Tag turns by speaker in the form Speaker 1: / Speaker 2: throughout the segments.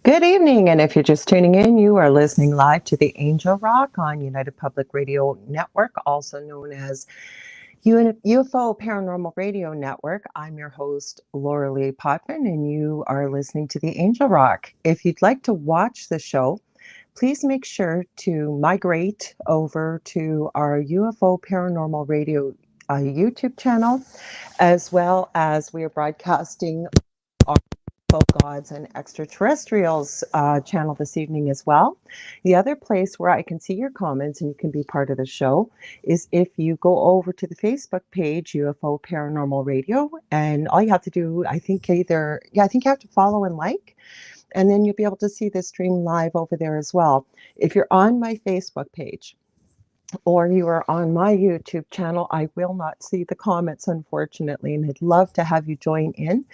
Speaker 1: Good evening, and if you're just tuning in, you are listening live to the Angel Rock on United Public Radio Network, also known as UFO Paranormal Radio Network. I'm your host, Lorilei Potvin, and you are listening to the Angel Rock. If you'd like to watch the show, please make sure to migrate over to our UFO Paranormal Radio YouTube channel, as well as we are broadcasting our Folk Gods and Extraterrestrials channel this evening as well. The other place where I can see your comments and you can be part of the show is if you go over to the Facebook page, UFO Paranormal Radio, and all you have to do, I think you have to follow and like, and then you'll be able to see the stream live over there as well. If you're on my Facebook page, or you are on my YouTube channel, I will not see the comments, unfortunately, and I'd love to have you join in.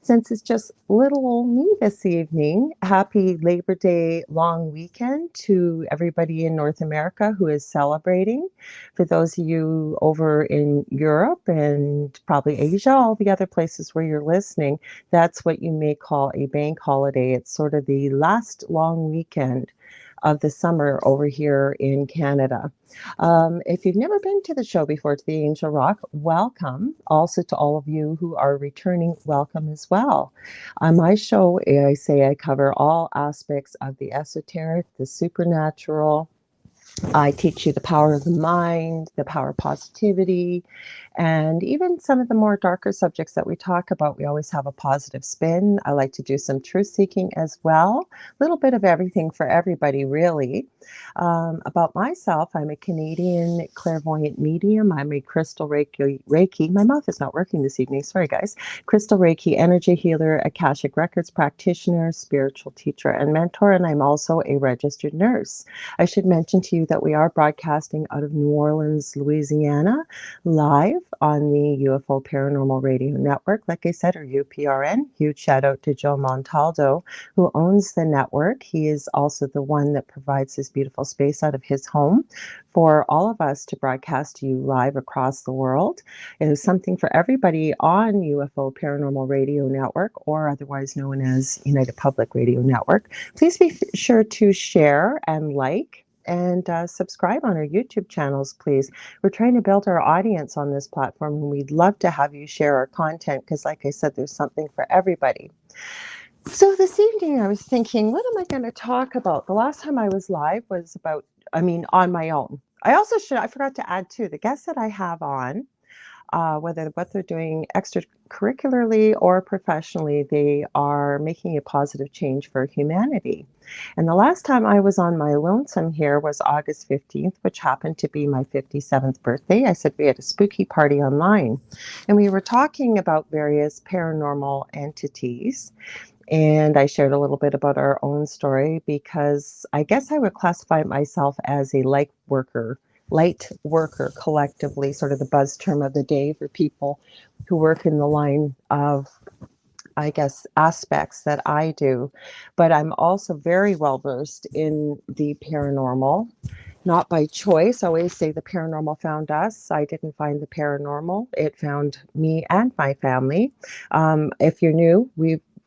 Speaker 1: Since it's just little old me this evening, happy Labor Day long weekend to everybody in North America who is celebrating. For those of you over in Europe and probably Asia, all the other places where you're listening, that's what you may call a bank holiday. It's sort of the last long weekend of the summer over here in Canada. If you've never been to the show before, to the Angel Rock, welcome. Also to all of you who are returning, welcome as well. On my show, I cover all aspects of the esoteric, the supernatural. I teach you the power of the mind, the power of positivity, and even some of the more darker subjects that we talk about. We always have a positive spin. I like to do some truth seeking as well. A little bit of everything for everybody, really. About myself, I'm a Canadian clairvoyant medium. I'm a crystal Reiki. My mouth is not working this evening. Sorry, guys. Crystal Reiki energy healer, Akashic Records practitioner, spiritual teacher, and mentor. And I'm also a registered nurse. I should mention to you that we are broadcasting out of New Orleans, Louisiana, live on the UFO Paranormal Radio Network, like I said, or UPRN. Huge shout out to Joe Montaldo, who owns the network. He is also the one that provides this beautiful space out of his home for all of us to broadcast to you live across the world. It is something for everybody on UFO Paranormal Radio Network, or otherwise known as United Public Radio Network. Please be sure to share and like and subscribe on our YouTube channels, please. We're trying to build our audience on this platform, and we'd love to have you share our content because, like I said, there's something for everybody. So this evening I was thinking, what am I going to talk about? The last time I was live was on my own. I forgot to add too, the guests that I have on, whether what they're doing extracurricularly or professionally, they are making a positive change for humanity. And the last time I was on my lonesome here was August 15th, which happened to be my 57th birthday. I said we had a spooky party online, and we were talking about various paranormal entities. And I shared a little bit about our own story because I guess I would classify myself as a light worker collectively, sort of the buzz term of the day for people who work in the line of, I guess, aspects that I do. But I'm also very well versed in the paranormal, not by choice. I always say the paranormal found us. I didn't find the paranormal. It found me and my family. If you're new,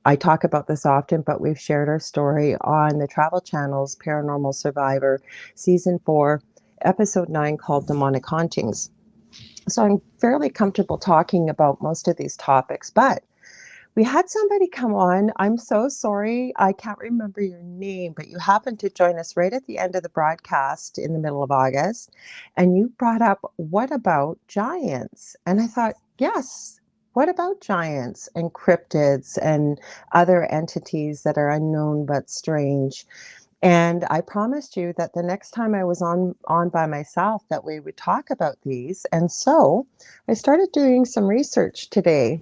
Speaker 1: I talk about this often, but we've shared our story on the Travel Channel's Paranormal Survivor Season 4, Episode 9, called Demonic Hauntings. So I'm fairly comfortable talking about most of these topics, but we had somebody come on. I'm so sorry. I can't remember your name, but you happened to join us right at the end of the broadcast in the middle of August, and you brought up, what about giants? And I thought, yes. What about giants and cryptids and other entities that are unknown but strange? And I promised you that the next time I was on by myself that we would talk about these. And so I started doing some research today.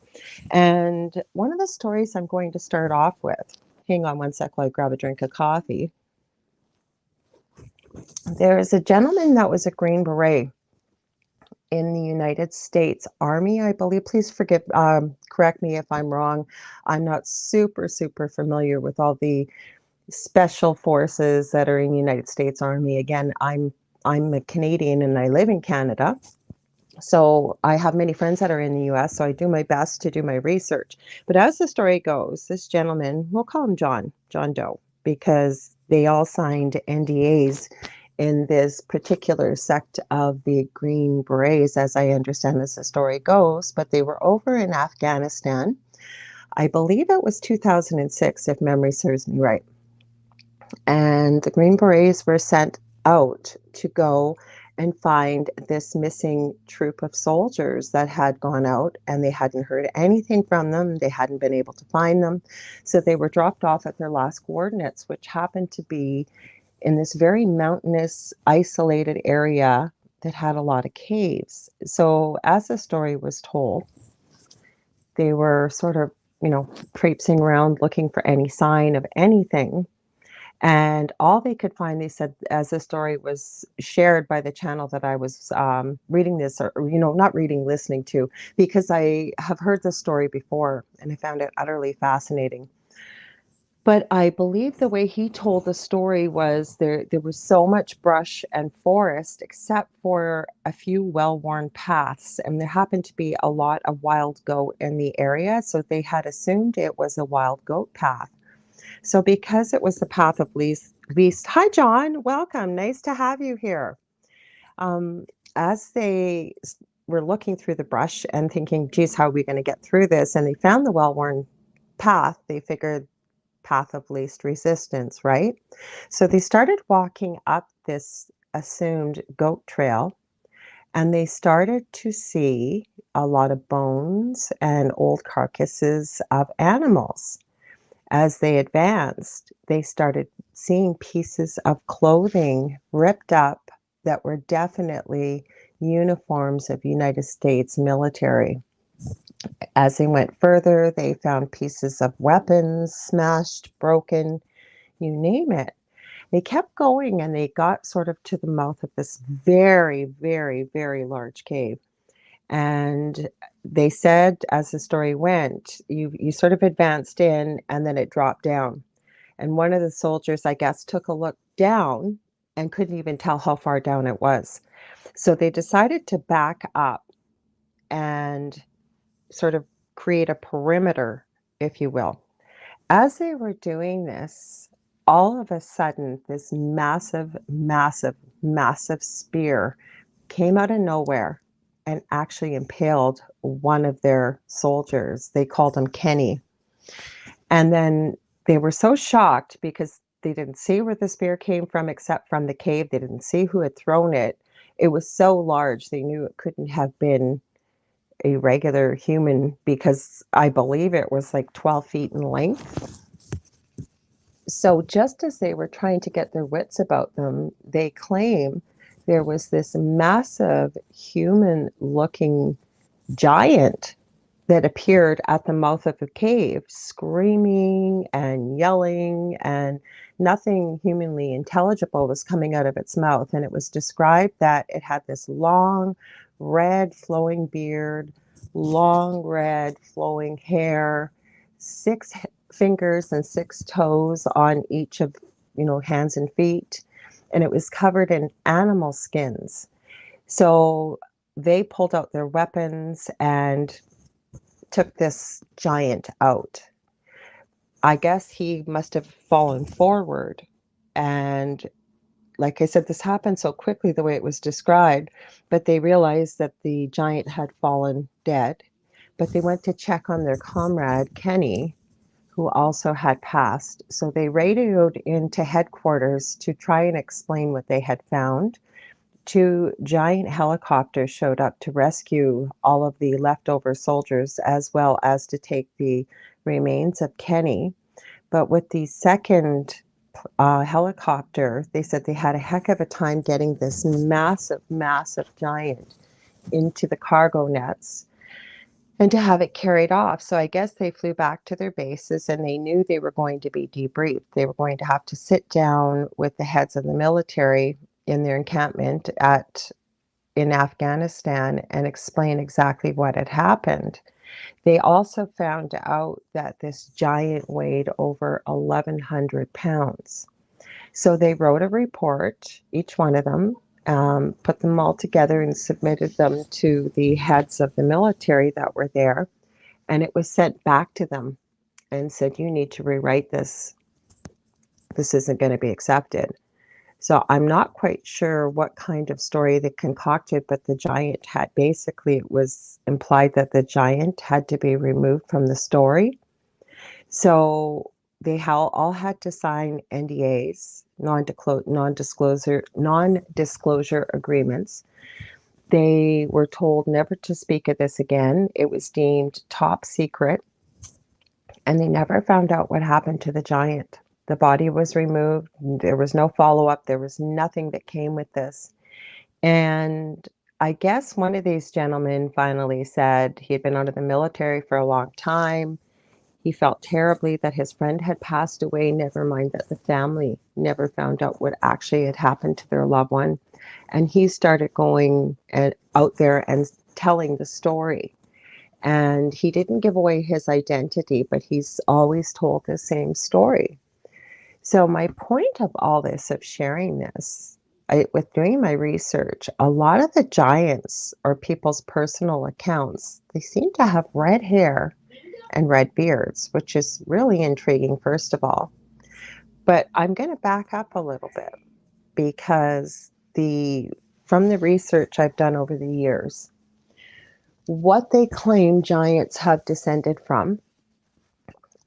Speaker 1: And one of the stories I'm going to start off with, hang on one sec while I grab a drink of coffee. There is a gentleman that was a Green Beret in the United States Army, I believe. Please correct me if I'm wrong. I'm not super familiar with all the special forces that are in the United States Army. Again, I'm a Canadian and I live in Canada. So I have many friends that are in the US, so I do my best to do my research. But as the story goes, this gentleman, we'll call him John Doe. because they all signed NDAs in this particular sect of the Green Berets, as I understand as the story goes. But they were over in Afghanistan. I believe it was 2006, if memory serves me right. And the Green Berets were sent out to go and find this missing troop of soldiers that had gone out, and they hadn't heard anything from them. They hadn't been able to find them. So they were dropped off at their last coordinates, which happened to be in this very mountainous, isolated area that had a lot of caves. So as the story was told, they were sort of, traipsing around looking for any sign of anything. And all they could find, they said, as the story was shared by the channel that I was reading this, or, not reading, listening to, because I have heard this story before and I found it utterly fascinating. But I believe the way he told the story was there was so much brush and forest, except for a few well-worn paths. And there happened to be a lot of wild goat in the area. So they had assumed it was a wild goat path. So because it was the path of least, hi, John, welcome. Nice to have you here. Um, as they were looking through the brush and thinking, geez, how are we going to get through this? And they found the well-worn path. They figured path of least resistance, right? So they started walking up this assumed goat trail, and they started to see a lot of bones and old carcasses of animals. As they advanced, they started seeing pieces of clothing ripped up that were definitely uniforms of United States military. As they went further, they found pieces of weapons smashed, broken, you name it. They kept going and they got sort of to the mouth of this very, very, very large cave. And they said, as the story went, you sort of advanced in and then it dropped down. And one of the soldiers, I guess, took a look down and couldn't even tell how far down it was. So they decided to back up and sort of create a perimeter, if you will. As they were doing this, all of a sudden, this massive, massive, massive spear came out of nowhere and actually impaled one of their soldiers. They called him Kenny. And then they were so shocked because they didn't see where the spear came from except from the cave. They didn't see who had thrown it. It was so large, they knew it couldn't have been a regular human because I believe it was like 12 feet in length. So just as they were trying to get their wits about them, they claim there was this massive human-looking giant that appeared at the mouth of the cave, screaming and yelling, and nothing humanly intelligible was coming out of its mouth. And it was described that it had this long, red flowing beard, long red flowing hair, 6 fingers and 6 toes on each of, hands and feet. And it was covered in animal skins. So they pulled out their weapons and took this giant out. I guess he must have fallen forward. And like I said, this happened so quickly the way it was described, but they realized that the giant had fallen dead. But they went to check on their comrade, Kenny, who also had passed. So they radioed into headquarters to try and explain what they had found. 2 giant helicopters showed up to rescue all of the leftover soldiers as well as to take the remains of Kenny. But with the second helicopter, they said they had a heck of a time getting this massive, massive giant into the cargo nets and to have it carried off. So I guess they flew back to their bases and they knew they were going to be debriefed. They were going to have to sit down with the heads of the military in their encampment in Afghanistan and explain exactly what had happened. They also found out that this giant weighed over 1,100 pounds. So they wrote a report, each one of them, put them all together and submitted them to the heads of the military that were there. And it was sent back to them and said, you need to rewrite this. this isn't going to be accepted. So I'm not quite sure what kind of story they concocted, but the giant had basically, it was implied that the giant had to be removed from the story. So they all had to sign NDAs, non-disclosure agreements. They were told never to speak of this again. It was deemed top secret, and they never found out what happened to the giant. The body was removed. There was no follow-up. There was nothing that came with this. And I guess one of these gentlemen finally said he had been out of the military for a long time. He felt terribly that his friend had passed away, never mind that the family never found out what actually had happened to their loved one. And he started going out there and telling the story. And he didn't give away his identity, but he's always told the same story. So my point of all this, of sharing this, with doing my research, a lot of the giants or people's personal accounts, they seem to have red hair and red beards, which is really intriguing, first of all. But I'm going to back up a little bit, because from the research I've done over the years, what they claim giants have descended from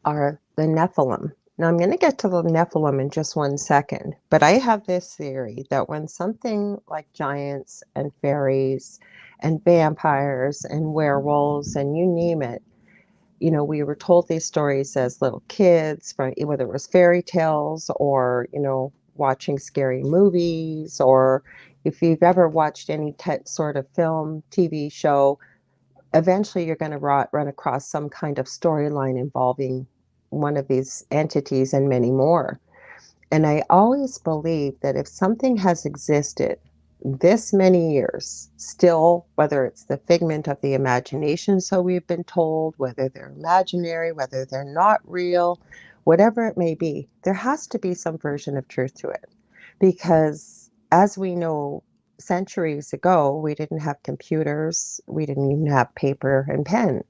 Speaker 1: are the Nephilim. Now, I'm going to get to the Nephilim in just one second, but I have this theory that when something like giants and fairies and vampires and werewolves and you name it, we were told these stories as little kids, whether it was fairy tales or, watching scary movies, or if you've ever watched any sort of film, TV show, eventually you're going to run across some kind of storyline involving one of these entities and many more. And I always believe that if something has existed this many years, still, whether it's the figment of the imagination, so we've been told, whether they're imaginary, whether they're not real, whatever it may be, there has to be some version of truth to it. Because as we know, centuries ago, we didn't have computers, we didn't even have paper and pen.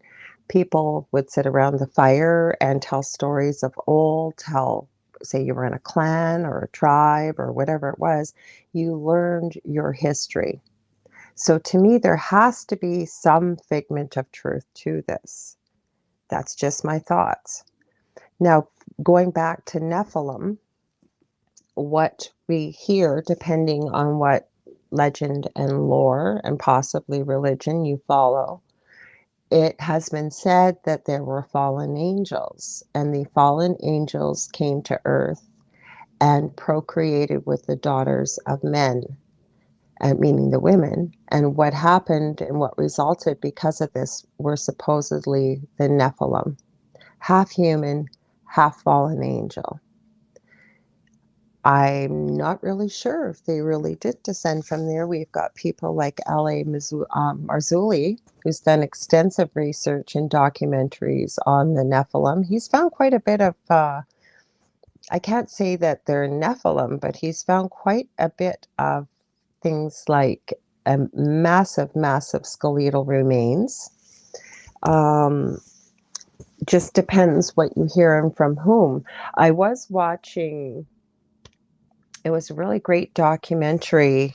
Speaker 1: People would sit around the fire and tell stories of old, say you were in a clan or a tribe or whatever it was, you learned your history. So to me, there has to be some figment of truth to this. That's just my thoughts. Now, going back to Nephilim, what we hear, depending on what legend and lore and possibly religion you follow, it has been said that there were fallen angels, and the fallen angels came to earth and procreated with the daughters of men, meaning the women. And what happened and what resulted because of this were supposedly the Nephilim, half human, half fallen angel. I'm not really sure if they really did descend from there. We've got people like L.A. Marzulli, who's done extensive research and documentaries on the Nephilim. He's found quite a bit of, I can't say that they're Nephilim, but he's found quite a bit of things like massive, massive skeletal remains. Just depends what you hear and from whom. I was watching... It was a really great documentary.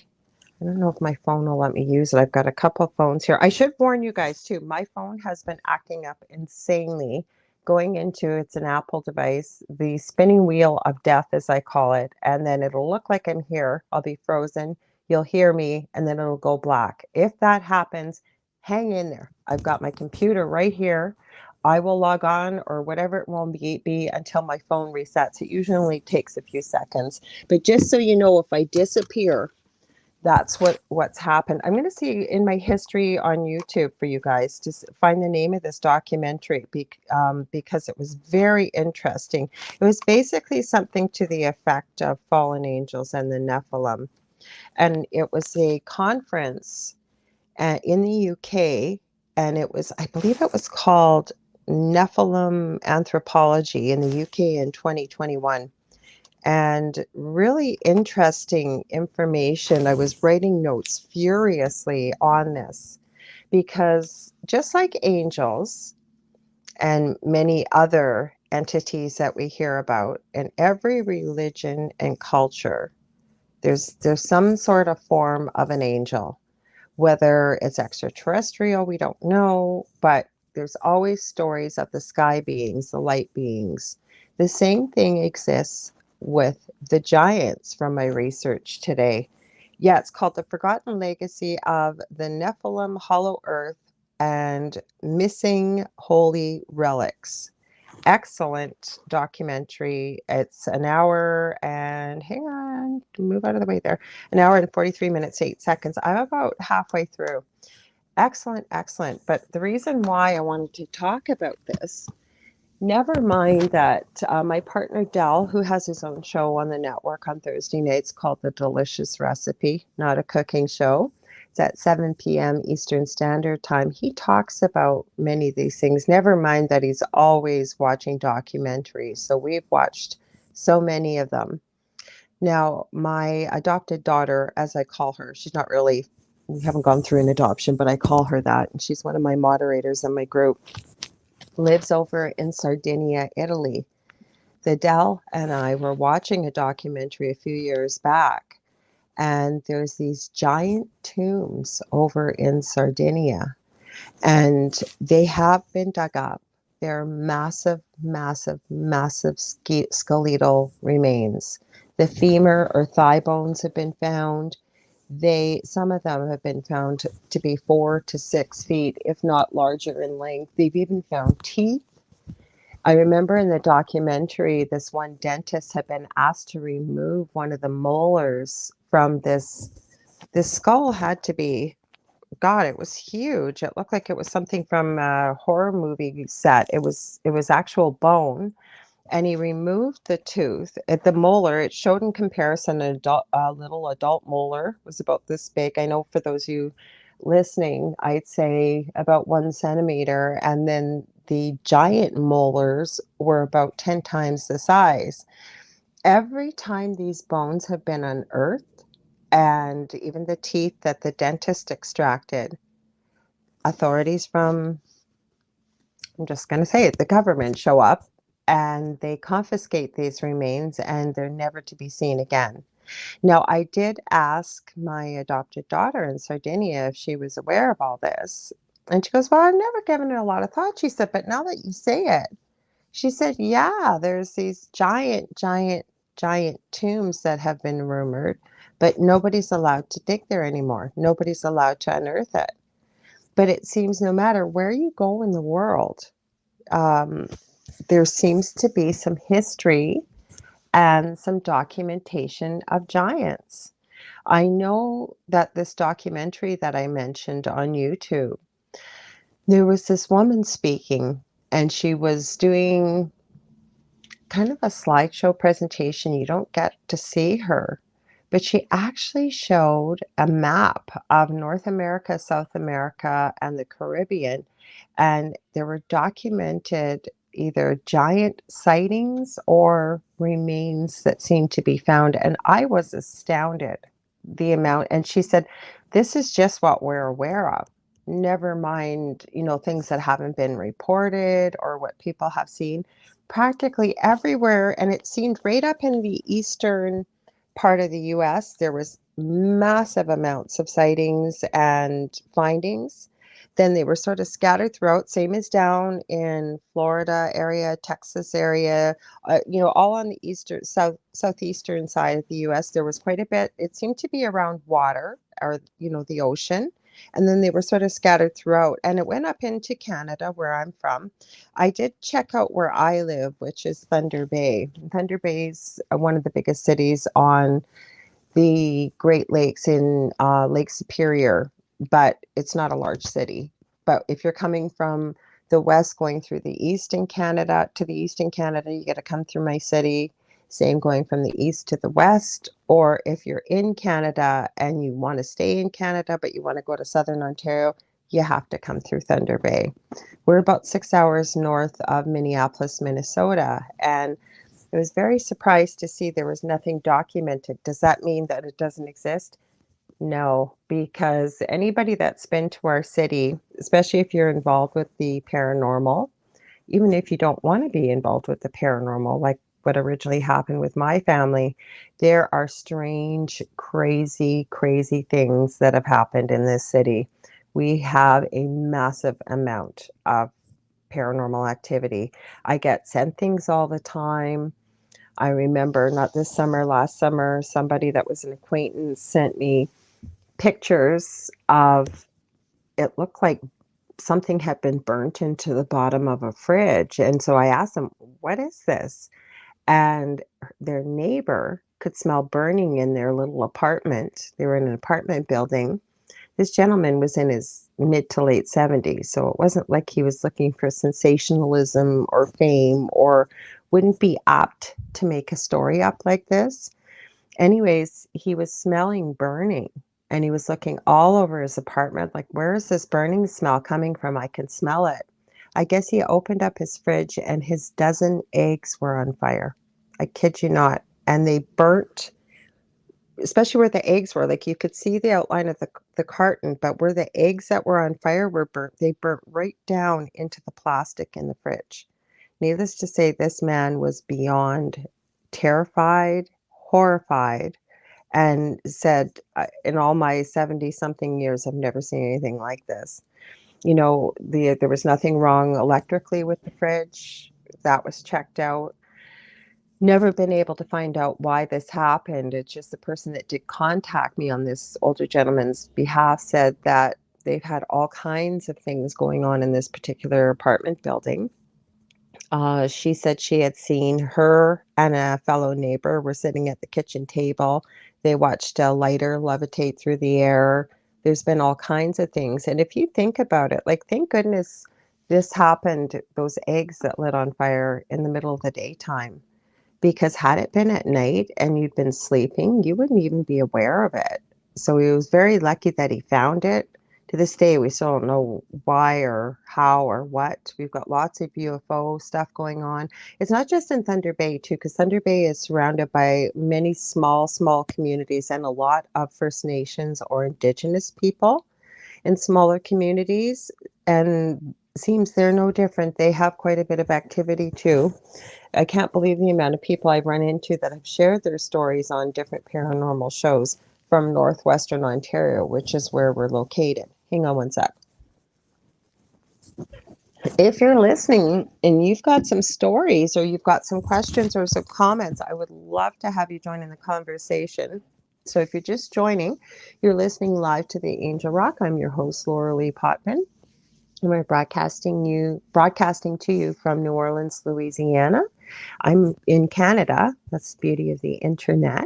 Speaker 1: I don't know if my phone will let me use it. I've got a couple of phones here. I should warn you guys too. My phone has been acting up insanely. It's an Apple device, the spinning wheel of death, as I call it. And then it'll look like I'm here. I'll be frozen. You'll hear me, and then it'll go black. If that happens, hang in there. I've got my computer right here. I will log on or whatever it will be until my phone resets. It usually only takes a few seconds. But just so you know, if I disappear, that's what's happened. I'm going to see in my history on YouTube for you guys to find the name of this documentary because it was very interesting. It was basically something to the effect of fallen angels and the Nephilim. And it was a conference in the UK, and I believe it was called Nephilim Anthropology in the UK in 2021. And really interesting information. I was writing notes furiously on this because just like angels and many other entities that we hear about. In every religion and culture, there's some sort of form of an angel. Whether it's extraterrestrial, we don't know, but there's always stories of the sky beings, the light beings. The same thing exists with the giants from my research today. Yeah, it's called The Forgotten Legacy of the Nephilim, Hollow Earth, and Missing Holy Relics. Excellent documentary. It's an hour and hang on, move out of the way there. An hour and 43 minutes, 8 seconds. I'm about halfway through. Excellent, excellent. But the reason why I wanted to talk about this, never mind that my partner Dell, who has his own show on the network on Thursday nights called The Delicious Recipe, not a cooking show. It's at 7 p.m. Eastern Standard Time. He talks about many of these things, never mind that he's always watching documentaries. So we've watched so many of them. Now, my adopted daughter, as I call her, she's not really, we haven't gone through an adoption, but I call her that. And she's one of my moderators in my group, lives over in Sardinia, Italy. Dell and I were watching a documentary a few years back, and there's these giant tombs over in Sardinia, and they have been dug up. They're massive, massive, massive skeletal remains. The femur or thigh bones have been found. Some of them have been found to be 4 to 6 feet, if not larger in length. They've even found teeth. I remember in the documentary, this one dentist had been asked to remove one of the molars from this. This skull had to be, God, it was huge. It looked like it was something from a horror movie set. It was actual bone, and he removed the tooth at the molar. It showed in comparison a little adult molar was about this big. I know for those of you listening, I'd say about 1 centimeter, and then the giant molars were about 10 times the size. Every time these bones have been unearthed, and even the teeth that the dentist extracted, authorities from, I'm just going to say it, the government show up and they confiscate these remains and they're never to be seen again. Now, I did ask my adopted daughter in Sardinia if she was aware of all this. And she goes, well, I've never given it a lot of thought. She said, but now that you say it, she said, yeah, there's these giant, giant, giant tombs that have been rumored, but nobody's allowed to dig there anymore. Nobody's allowed to unearth it. But it seems no matter where you go in the world, um, there seems to be some history and some documentation of giants. I know that this documentary that I mentioned on YouTube, there was this woman speaking, and she was doing kind of a slideshow presentation. You don't get to see her, but she actually showed a map of North America, South America, and the Caribbean. And there were documented either giant sightings or remains that seemed to be found. And I was astounded the amount. And she said, this is just what we're aware of. Never mind, things that haven't been reported or what people have seen. Practically everywhere, and it seemed right up in the eastern part of the US, there was massive amounts of sightings and findings. Then they were sort of scattered throughout, same as down in Florida area, Texas area, all on the southeastern side of the US. There was quite a bit. It seemed to be around water or, the ocean. And then they were sort of scattered throughout. And it went up into Canada, where I'm from. I did check out where I live, which is Thunder Bay. Thunder Bay is one of the biggest cities on the Great Lakes in Lake Superior, but it's not a large city. But if you're coming from the west going through the east in Canada to the east in Canada, you got to come through my city. Same going from the east to the west. Or if you're in Canada and you want to stay in Canada, but you want to go to southern Ontario, you have to come through Thunder Bay. We're about 6 hours north of Minneapolis, Minnesota. And I was very surprised to see there was nothing documented. Does that mean that it doesn't exist? No, because anybody that's been to our city, especially if you're involved with the paranormal, even if you don't want to be involved with the paranormal, like what originally happened with my family, there are strange, crazy, crazy things that have happened in this city. We have a massive amount of paranormal activity. I get sent things all the time. I remember not this summer, last summer, somebody that was an acquaintance sent me pictures of, it looked like something had been burnt into the bottom of a fridge. And so I asked them, what is this? And their neighbor could smell burning in their little apartment. They were in an apartment building. This gentleman was in his mid to late 70s, so it wasn't like he was looking for sensationalism or fame, or wouldn't be apt to make a story up like this. Anyways, he was smelling burning, and he was looking all over his apartment like, where is this burning smell coming from? I can smell it. I guess he opened up his fridge and his dozen eggs were on fire. I kid you not. And they burnt, especially where the eggs were. Like, you could see the outline of the carton, but where the eggs that were on fire were burnt, they burnt right down into the plastic in the fridge. Needless to say, this man was beyond terrified, horrified, and said, in all my 70 something years, I've never seen anything like this. You know, there was nothing wrong electrically with the fridge. That was checked out. Never been able to find out why this happened. It's just the person that did contact me on this older gentleman's behalf said that they've had all kinds of things going on in this particular apartment building. She said she had seen her and a fellow neighbor were sitting at the kitchen table. They watched a lighter levitate through the air. There's been all kinds of things. And if you think about it, like, thank goodness this happened, those eggs that lit on fire in the middle of the daytime. Because had it been at night and you'd been sleeping, you wouldn't even be aware of it. So he was very lucky that he found it. To this day, we still don't know why or how or what. We've got lots of UFO stuff going on. It's not just in Thunder Bay, too, because Thunder Bay is surrounded by many small communities and a lot of First Nations or Indigenous people in smaller communities. And seems they're no different. They have quite a bit of activity, too. I can't believe the amount of people I've run into that have shared their stories on different paranormal shows from northwestern Ontario, which is where we're located. Hang on one sec. If you're listening and you've got some stories or you've got some questions or some comments, I would love to have you join in the conversation. So if you're just joining, you're listening live to the Angel Rock. I'm your host, Lorilei Potvin. And we're broadcasting to you from New Orleans, Louisiana. I'm in Canada. That's the beauty of the internet.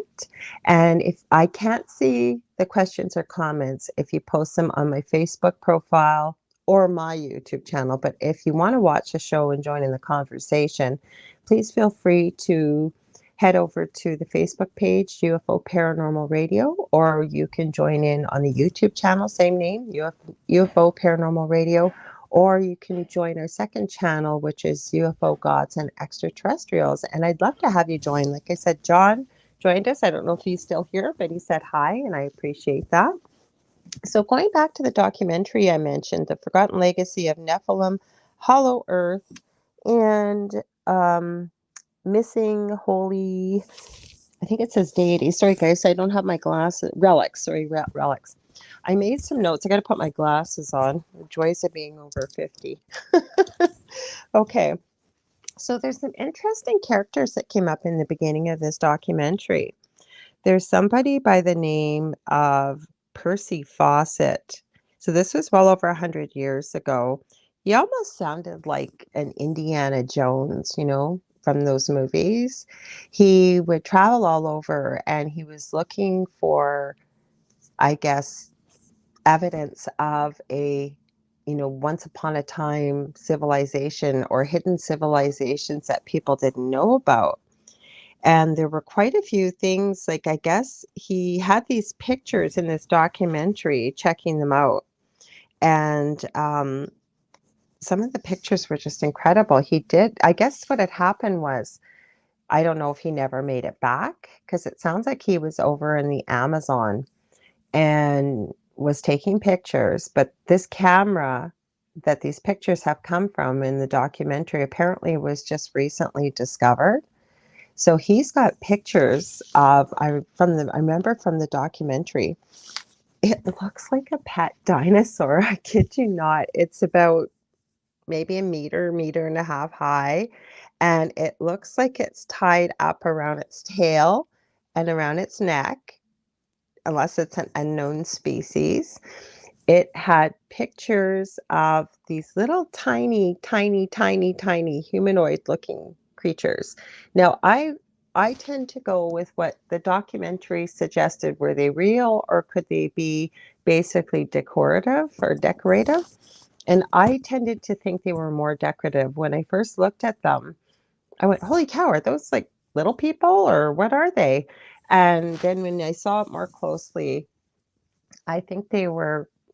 Speaker 1: And if I can't see the questions or comments, if you post them on my Facebook profile or my YouTube channel, but if you want to watch the show and join in the conversation, please feel free to head over to the Facebook page, UFO Paranormal Radio, or you can join in on the YouTube channel, same name, UFO Paranormal Radio, or you can join our second channel, which is UFO Gods and Extraterrestrials. And I'd love to have you join. Like I said, John joined us. I don't know if he's still here, but he said hi, and I appreciate that. So going back to the documentary I mentioned, The Forgotten Legacy of Nephilim, Hollow Earth, and Missing Holy, I think it says deities. Sorry, guys, I don't have my glasses. Relics. Sorry, relics. I made some notes. I got to put my glasses on. The joys of being over 50. Okay. So there's some interesting characters that came up in the beginning of this documentary. There's somebody by the name of Percy Fawcett. So this was well over 100 years ago. He almost sounded like an Indiana Jones, you know, from those movies. He would travel all over and he was looking for, I guess, evidence of a, you know, once upon a time civilization or hidden civilizations that people didn't know about. And there were quite a few things, like, I guess he had these pictures in this documentary, checking them out. And some of the pictures were just incredible. He did, I guess what had happened was, I don't know if he never made it back, because it sounds like he was over in the Amazon and was taking pictures, but this camera that these pictures have come from in the documentary apparently was just recently discovered. So he's got pictures of I remember from the documentary. It looks like a pet dinosaur. I kid you not. It's about maybe a meter and a half high, and it looks like it's tied up around its tail and around its neck, unless it's an unknown species. It had pictures of these little tiny humanoid looking creatures. Now, I tend to go with what the documentary suggested. Were they real or could they be basically decorative? And I tended to think they were more decorative. When I first looked at them, I went, holy cow, are those like little people or what are they? And then when I saw it more closely, I think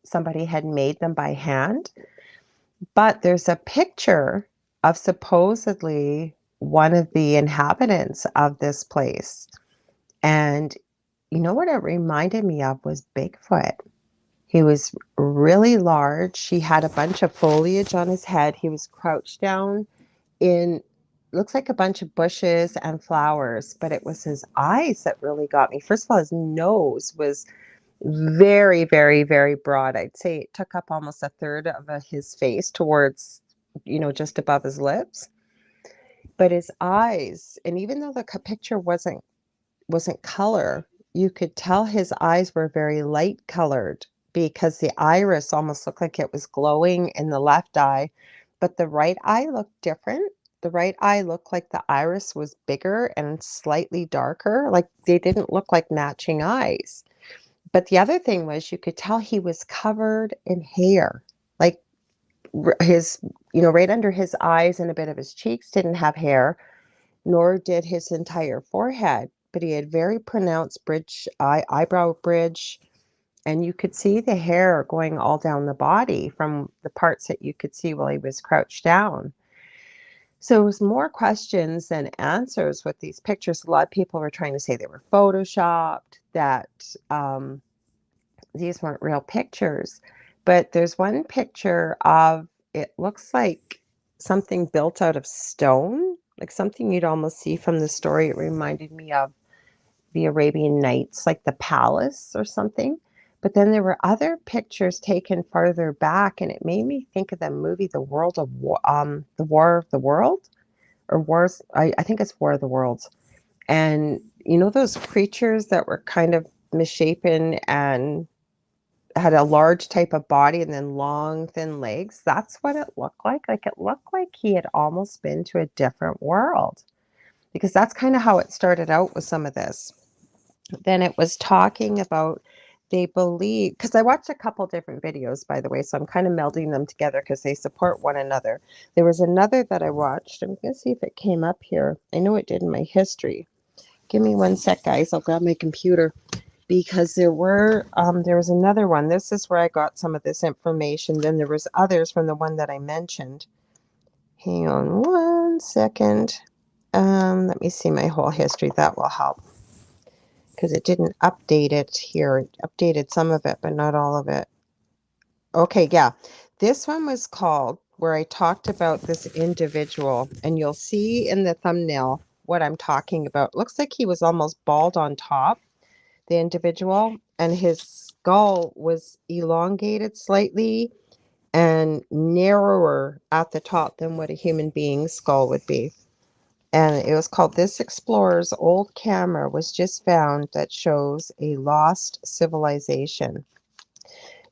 Speaker 1: somebody had made them by hand. But there's a picture of supposedly one of the inhabitants of this place. And you know what it reminded me of was Bigfoot. He was really large. He had a bunch of foliage on his head. He was crouched down in, looks like a bunch of bushes and flowers, but it was his eyes that really got me. First of all, his nose was very broad. I'd say it took up almost a third of his face towards, just above his lips. But his eyes, and even though the picture wasn't color, you could tell his eyes were very light colored because the iris almost looked like it was glowing in the left eye, but the right eye looked different. The right eye looked like the iris was bigger and slightly darker. Like they didn't look like matching eyes. But the other thing was you could tell he was covered in hair. Like his, right under his eyes and a bit of his cheeks didn't have hair, nor did his entire forehead. But he had very pronounced eyebrow bridge, and you could see the hair going all down the body from the parts that you could see while he was crouched down. So it was more questions than answers with these pictures. A lot of people were trying to say they were photoshopped, that these weren't real pictures. But there's one picture of, it looks like something built out of stone, like something you'd almost see from the story. It reminded me of the Arabian Nights, like the palace or something. But then there were other pictures taken farther back, and it made me think of the movie, The War of the World, or Wars. I think it's War of the Worlds. And those creatures that were kind of misshapen and had a large type of body and then long, thin legs. That's what it looked like. Like it looked like he had almost been to a different world, because that's kind of how it started out with some of this. Then it was talking about, they believe, because I watched a couple different videos, by the way, so I'm kind of melding them together because they support one another. There was another that I watched. I'm going to see if it came up here. I know it did in my history. Give me one sec, guys. I'll grab my computer, because there was another one. This is where I got some of this information. Then there was others from the one that I mentioned. Hang on one second. Let me see my whole history. That will help, because it didn't update it here. It updated some of it, but not all of it. Okay, yeah. This one was called, where I talked about this individual, and you'll see in the thumbnail what I'm talking about. It looks like he was almost bald on top, the individual, and his skull was elongated slightly and narrower at the top than what a human being's skull would be. And it was called, This Explorer's Old Camera Was Just Found That Shows a Lost Civilization.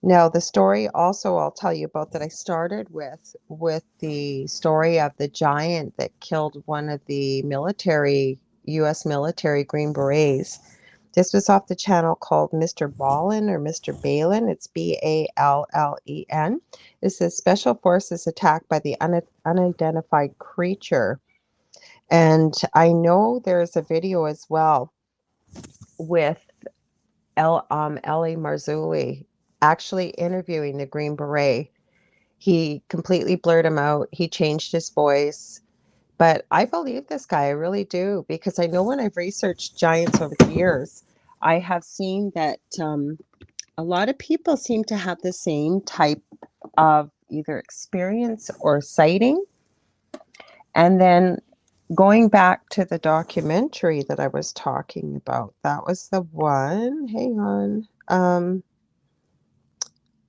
Speaker 1: Now, the story also I'll tell you about that I started with the story of the giant that killed one of the U.S. military Green Berets. This was off the channel called Mr. Ballen or Mr. Balin. It's Ballen. It says Special Forces attacked by the unidentified creature. And I know there's a video as well with L.A. Marzulli actually interviewing the Green Beret. He completely blurred him out. He changed his voice. But I believe this guy, I really do, because I know when I've researched giants over the years, I have seen that a lot of people seem to have the same type of either experience or sighting. And then going back to the documentary that I was talking about, that was the one. Hang on.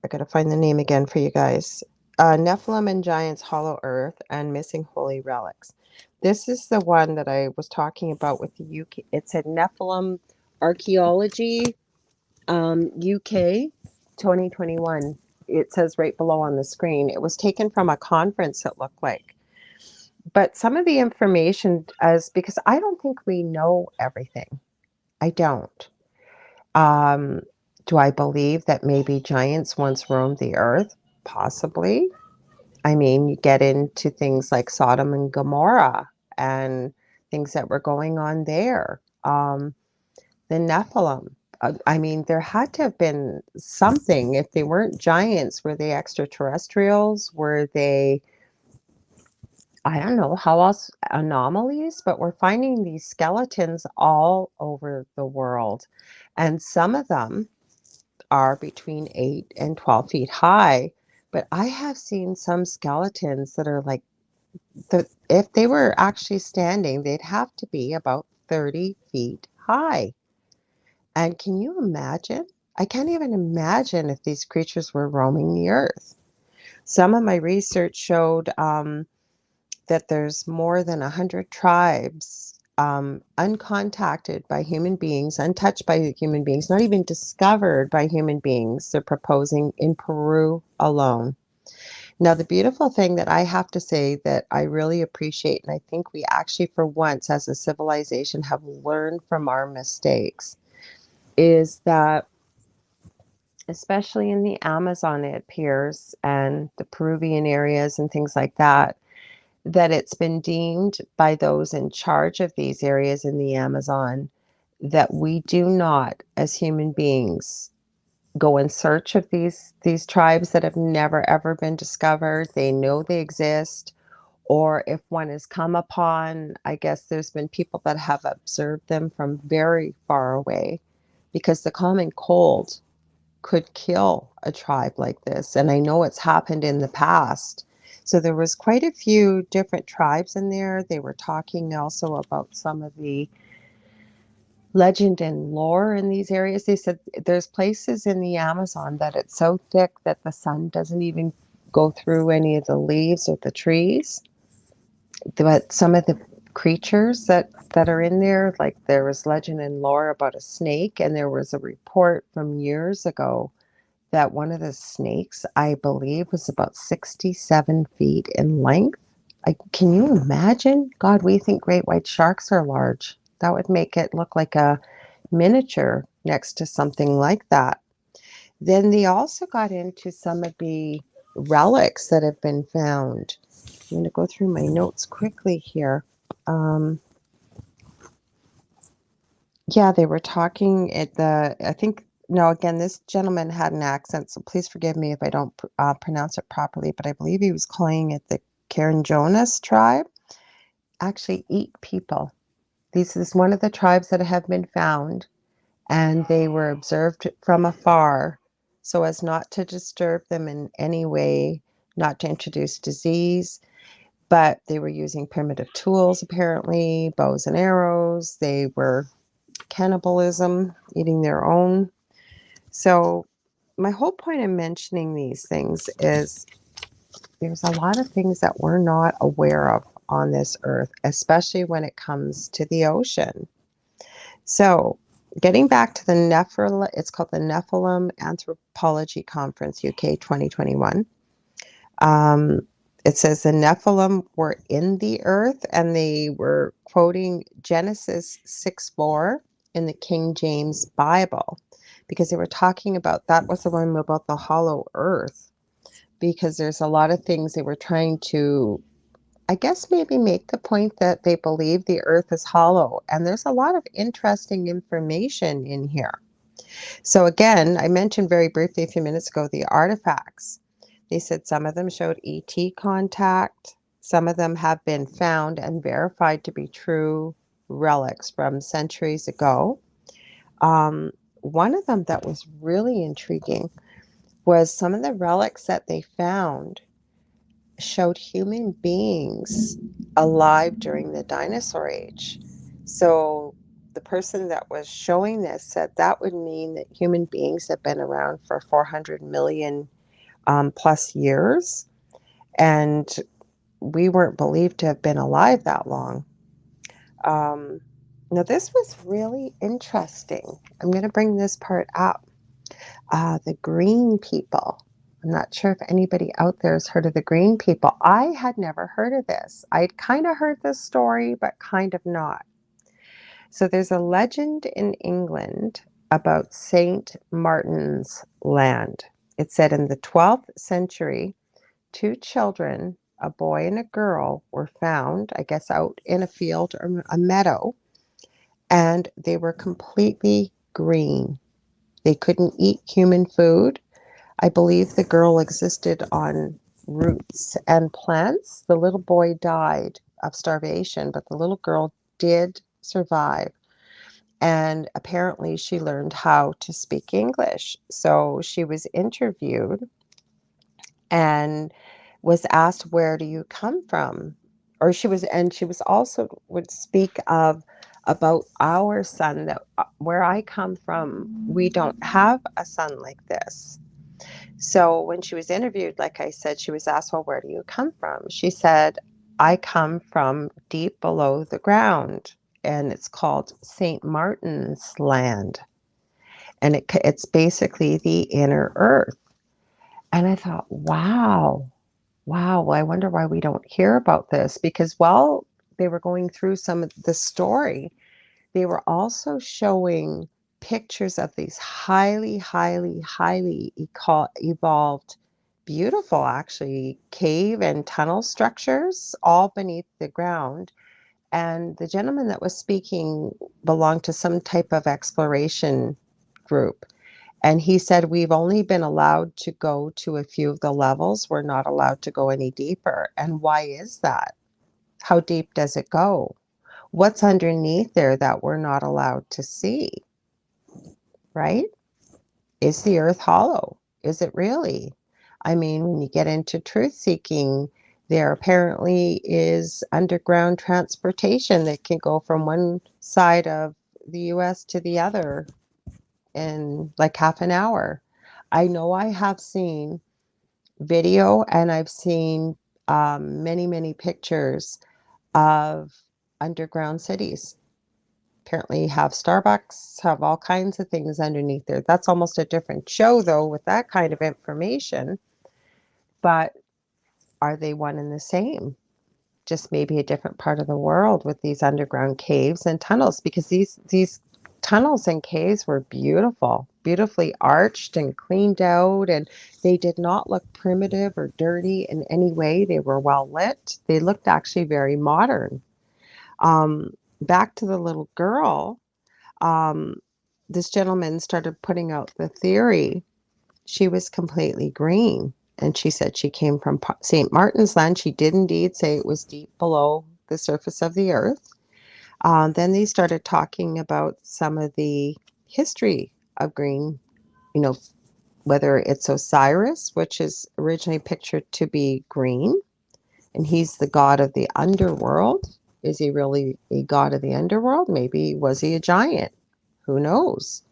Speaker 1: I gotta find the name again for you guys. Nephilim and Giants, Hollow Earth, and Missing Holy Relics. This is the one that I was talking about with the UK. It said Nephilim Archaeology UK 2021. It says right below on the screen. It was taken from a conference, it looked like. But some of the information, because I don't think we know everything. I don't. Um, do I believe that maybe giants once roamed the earth? Possibly. I mean, you get into things like Sodom and Gomorrah and things that were going on there. The Nephilim. I mean, there had to have been something. If they weren't giants, were they extraterrestrials? Were they, I don't know how else, anomalies? But we're finding these skeletons all over the world. And some of them are between 8 and 12 feet high. But I have seen some skeletons that are like, if they were actually standing, they'd have to be about 30 feet high. And can you imagine? I can't even imagine if these creatures were roaming the earth. Some of my research showed that there's more than 100 tribes uncontacted by human beings, untouched by human beings, not even discovered by human beings. They're proposing in Peru alone. Now, the beautiful thing that I have to say that I really appreciate, and I think we actually, for once, as a civilization, have learned from our mistakes, is that, especially in the Amazon, it appears, and the Peruvian areas and things like that, that it's been deemed by those in charge of these areas in the Amazon that we do not, as human beings, go in search of these tribes that have never ever been discovered. They know they exist, or if one is come upon, I guess there's been people that have observed them from very far away, because the common cold could kill a tribe like this. And I know it's happened in the past. So there was quite a few different tribes in there. They were talking also about some of the legend and lore in these areas. They said there's places in the Amazon that it's so thick that the sun doesn't even go through any of the leaves or the trees. But some of the creatures that are in there, like there was legend and lore about a snake, and there was a report from years ago that one of the snakes, I believe, was about 67 feet in length. Can you imagine? God, we think great white sharks are large. That would make it look like a miniature next to something like that. Then they also got into some of the relics that have been found. I'm going to go through my notes quickly here. Yeah, they were talking at I think, no, again, this gentleman had an accent, so please forgive me if I don't pronounce it properly, but I believe he was calling it the Karen Jonas tribe. Actually eat people. This is one of the tribes that have been found, and they were observed from afar so as not to disturb them in any way, not to introduce disease, but they were using primitive tools, apparently, bows and arrows. They were cannibalism, eating their own. So my whole point in mentioning these things is there's a lot of things that we're not aware of on this earth, especially when it comes to the ocean. So getting back to the Nephilim, it's called the Nephilim Anthropology Conference, UK 2021. It says the Nephilim were in the earth, and they were quoting Genesis 6:4 in the King James Bible, because they were talking about, that was the one about the hollow earth, because there's a lot of things they were trying to, I guess, maybe make the point that they believe the earth is hollow. And there's a lot of interesting information in here. So again, I mentioned very briefly a few minutes ago the artifacts. They said some of them showed ET contact. Some of them have been found and verified to be true relics from centuries ago. One of them that was really intriguing was some of the relics that they found showed human beings alive during the dinosaur age. So the person that was showing this said that would mean that human beings have been around for 400 million plus years, and we weren't believed to have been alive that long. Um, Now, this was really interesting. I'm going to bring this part up. The green people. I'm not sure if anybody out there has heard of the green people. I had never heard of this. I'd kind of heard this story, but kind of not. So there's a legend in England about St. Martin's Land. It said in the 12th century, two children, a boy and a girl, were found, I guess, out in a field or a meadow, and they were completely green. They couldn't eat human food. I believe the girl existed on roots and plants. The little boy died of starvation, but the little girl did survive. And apparently, she learned how to speak English. So she was interviewed and was asked, "Where do you come from?" Or she was also would speak of about our sun, that where I come from, we don't have a sun like this. So when she was interviewed, like I said, she was asked, "Well, where do you come from?" She said, "I come from deep below the ground, and it's called St. Martin's Land. And it's basically the inner earth." And I thought, wow, wow. Well, I wonder why we don't hear about this, because while they were going through some of the story, they were also showing pictures of these highly, highly, highly evolved, beautiful, actually, cave and tunnel structures all beneath the ground. And the gentleman that was speaking belonged to some type of exploration group. And he said, "We've only been allowed to go to a few of the levels. We're not allowed to go any deeper." And why is that? How deep does it go? What's underneath there that we're not allowed to see, right? Is the earth hollow? Is it really? I mean, when you get into truth seeking, there apparently is underground transportation that can go from one side of the US to the other in like half an hour. I know I have seen video, and I've seen many, many pictures of underground cities. Apparently have Starbucks, have all kinds of things underneath there. That's almost a different show, though, with that kind of information. But are they one and the same? Just maybe a different part of the world with these underground caves and tunnels, because these tunnels and caves were beautiful, beautifully arched and cleaned out, and they did not look primitive or dirty in any way. They were well lit. They looked actually very modern. Back to the little girl, um, this gentleman started putting out the theory. She was completely green. And she said she came from St. Martin's Land. She did indeed say it was deep below the surface of the earth. Then they started talking about some of the history of green, you know, whether it's Osiris, which is originally pictured to be green, and he's the god of the underworld. Is he really a god of the underworld? Maybe was he a giant? Who knows?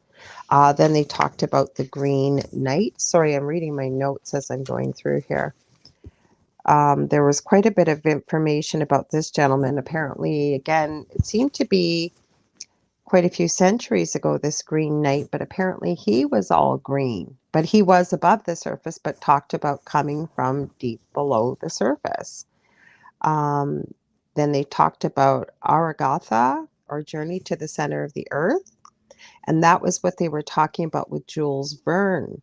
Speaker 1: Then they talked about the Green Knight. Sorry, I'm reading my notes as I'm going through here. There was quite a bit of information about this gentleman. Apparently, again, it seemed to be quite a few centuries ago, this Green Knight, but apparently he was all green. But he was above the surface, but talked about coming from deep below the surface. Um, then they talked about Aragatha, or Journey to the Center of the Earth. And that was what they were talking about with Jules Verne.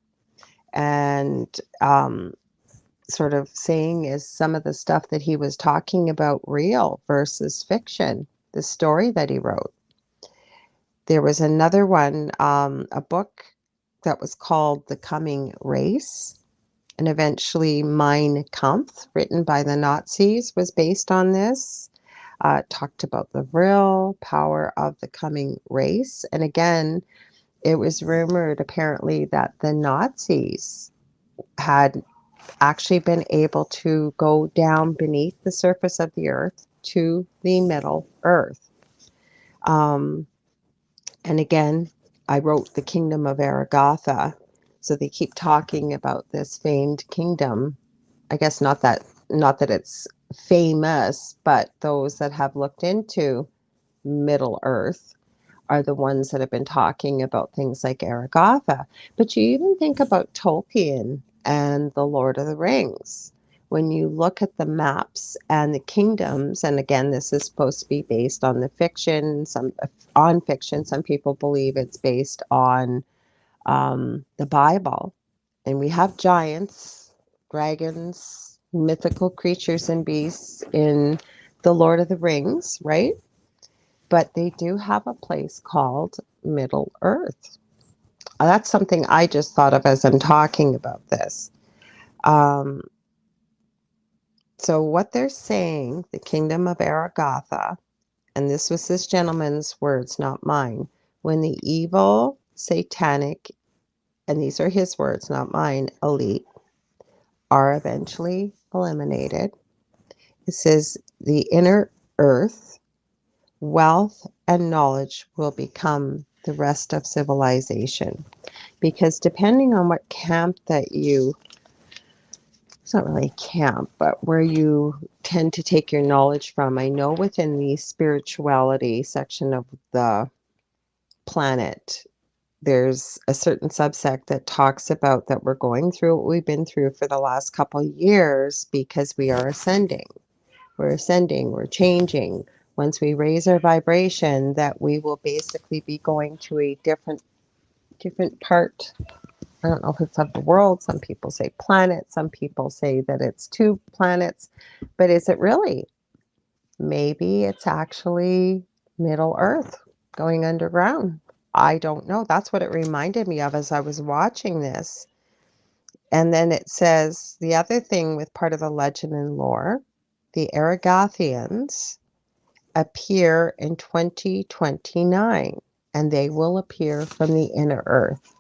Speaker 1: And sort of saying, is some of the stuff that he was talking about real versus fiction, the story that he wrote. There was another one, a book that was called The Coming Race, and eventually Mein Kampf, written by the Nazis, was based on this. Talked about the real power of the coming race. And again, it was rumored apparently that the Nazis had actually been able to go down beneath the surface of the earth to the Middle Earth. And again, I wrote the Kingdom of Aragotha. So they keep talking about this famed kingdom. I guess not that it's famous, but those that have looked into Middle Earth are the ones that have been talking about things like Aragotha. But you even think about Tolkien and the Lord of the Rings. When you look at the maps and the kingdoms, and again, this is supposed to be based on the fiction, on fiction. Some people believe it's based on the Bible. And we have giants, dragons, mythical creatures and beasts in the Lord of the Rings, right? But they do have a place called Middle Earth. That's something I just thought of as I'm talking about this. So what they're saying, the kingdom of Aragotha, and this was this gentleman's words, not mine, when the evil, satanic, and these are his words, not mine, elite, are eventually eliminated. It says the inner earth, wealth, and knowledge will become the rest of civilization. Because depending on what camp that it's not really a camp, but where you tend to take your knowledge from, I know within the spirituality section of the planet, there's a certain subsect that talks about that we're going through what we've been through for the last couple of years because we are ascending. We're ascending, we're changing. Once we raise our vibration, that we will basically be going to a different part. I don't know if it's of the world. Some people say planet. Some people say that it's 2 planets. But is it really? Maybe it's actually Middle Earth going underground. I don't know. That's what it reminded me of as I was watching this. And then it says the other thing with part of the legend and lore, the Aragothians appear in 2029, and they will appear from the inner earth.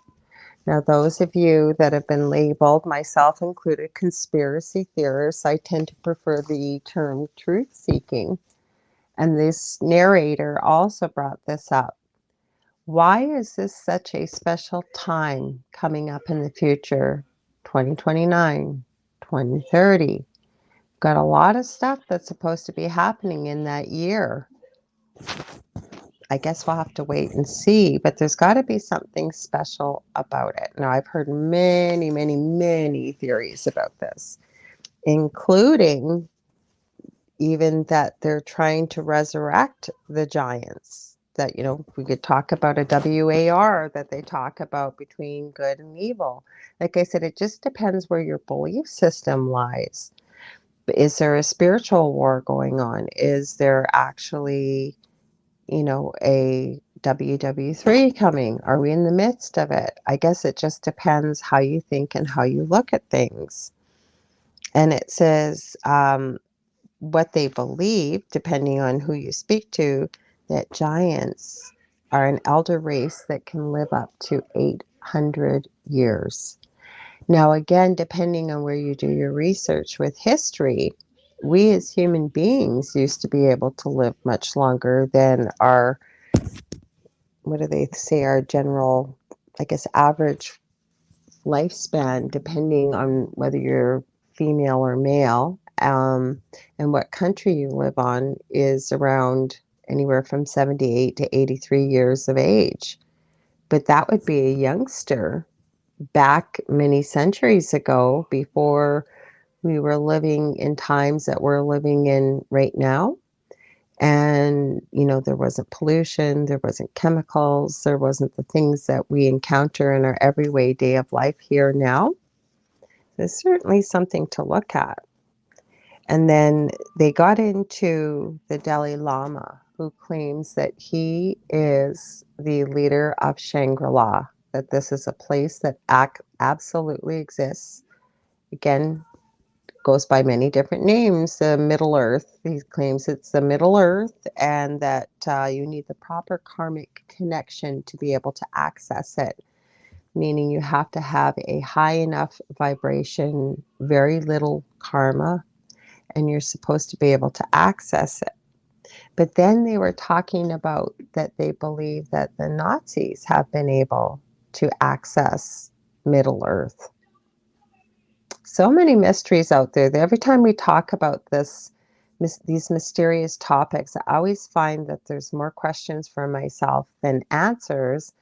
Speaker 1: Now, those of you that have been labeled, myself included, conspiracy theorists, I tend to prefer the term truth seeking. And this narrator also brought this up. Why is this such a special time coming up in the future? 2029, 2030. Got a lot of stuff that's supposed to be happening in that year. I guess we'll have to wait and see, but there's got to be something special about it. Now, I've heard many, many, many theories about this, including even that they're trying to resurrect the giants. That, we could talk about a WAR that they talk about between good and evil. Like I said, it just depends where your belief system lies. Is there a spiritual war going on? Is there actually a WW3 coming? Are we in the midst of it? I guess it just depends how you think and how you look at things. And it says what they believe, depending on who you speak to, that giants are an elder race that can live up to 800 years. Now, again, depending on where you do your research with history, we as human beings used to be able to live much longer than our, what do they say, our general, I guess, average lifespan, depending on whether you're female or male, and what country you live on, is around anywhere from 78 to 83 years of age. But that would be a youngster back many centuries ago, before we were living in times that we're living in right now. And, there wasn't pollution, there wasn't chemicals, there wasn't the things that we encounter in our everyday day of life here now. There's certainly something to look at. And then they got into the Dalai Lama, who claims that he is the leader of Shangri-La, that this is a place that absolutely exists. Again, goes by many different names. The Middle Earth, he claims it's the Middle Earth, and that you need the proper karmic connection to be able to access it. meaning you have to have a high enough vibration, very little karma, and you're supposed to be able to access it. But then they were talking about that they believe that the Nazis have been able to access Middle Earth. So many mysteries out there. Every time we talk about these mysterious topics, I always find that there's more questions for myself than answers,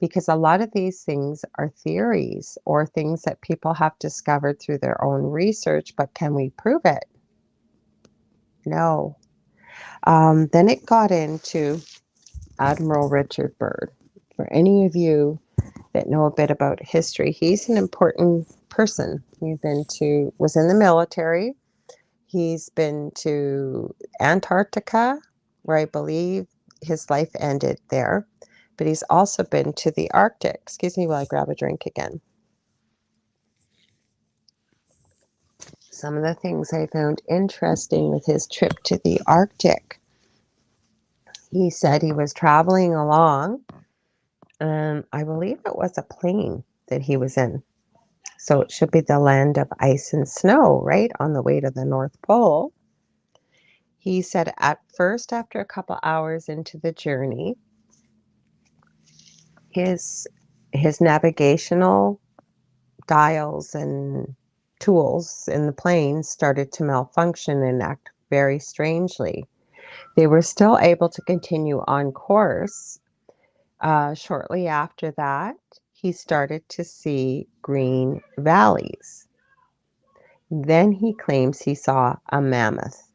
Speaker 1: because a lot of these things are theories or things that people have discovered through their own research, but can we prove it? No. Then it got into Admiral Richard Byrd. For any of you that know a bit about history, he's an important person. Was in the military. He's been to Antarctica, where I believe his life ended there. But he's also been to the Arctic. Excuse me while I grab a drink again. Some of the things I found interesting with his trip to the Arctic. He said he was traveling along, and I believe it was a plane that he was in. So it should be the land of ice and snow, right, on the way to the North Pole. He said at first, after a couple hours into the journey, his navigational dials and tools in the plane started to malfunction and act very strangely. They were still able to continue on course. Shortly after that, he started to see green valleys. Then he claims he saw a mammoth.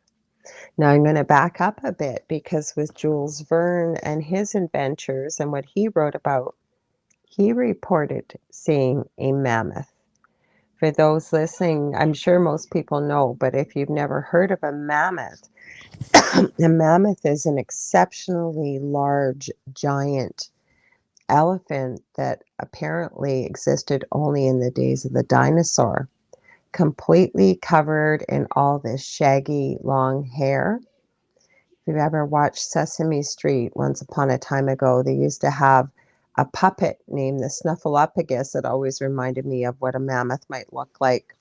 Speaker 1: Now I'm going to back up a bit, because with Jules Verne and his adventures and what he wrote about, he reported seeing a mammoth. For those listening, I'm sure most people know, but if you've never heard of a mammoth, a mammoth is an exceptionally large, giant elephant that apparently existed only in the days of the dinosaur, completely covered in all this shaggy, long hair. If you've ever watched Sesame Street, once upon a time ago, they used to have a puppet named the Snuffleupagus that always reminded me of what a mammoth might look like.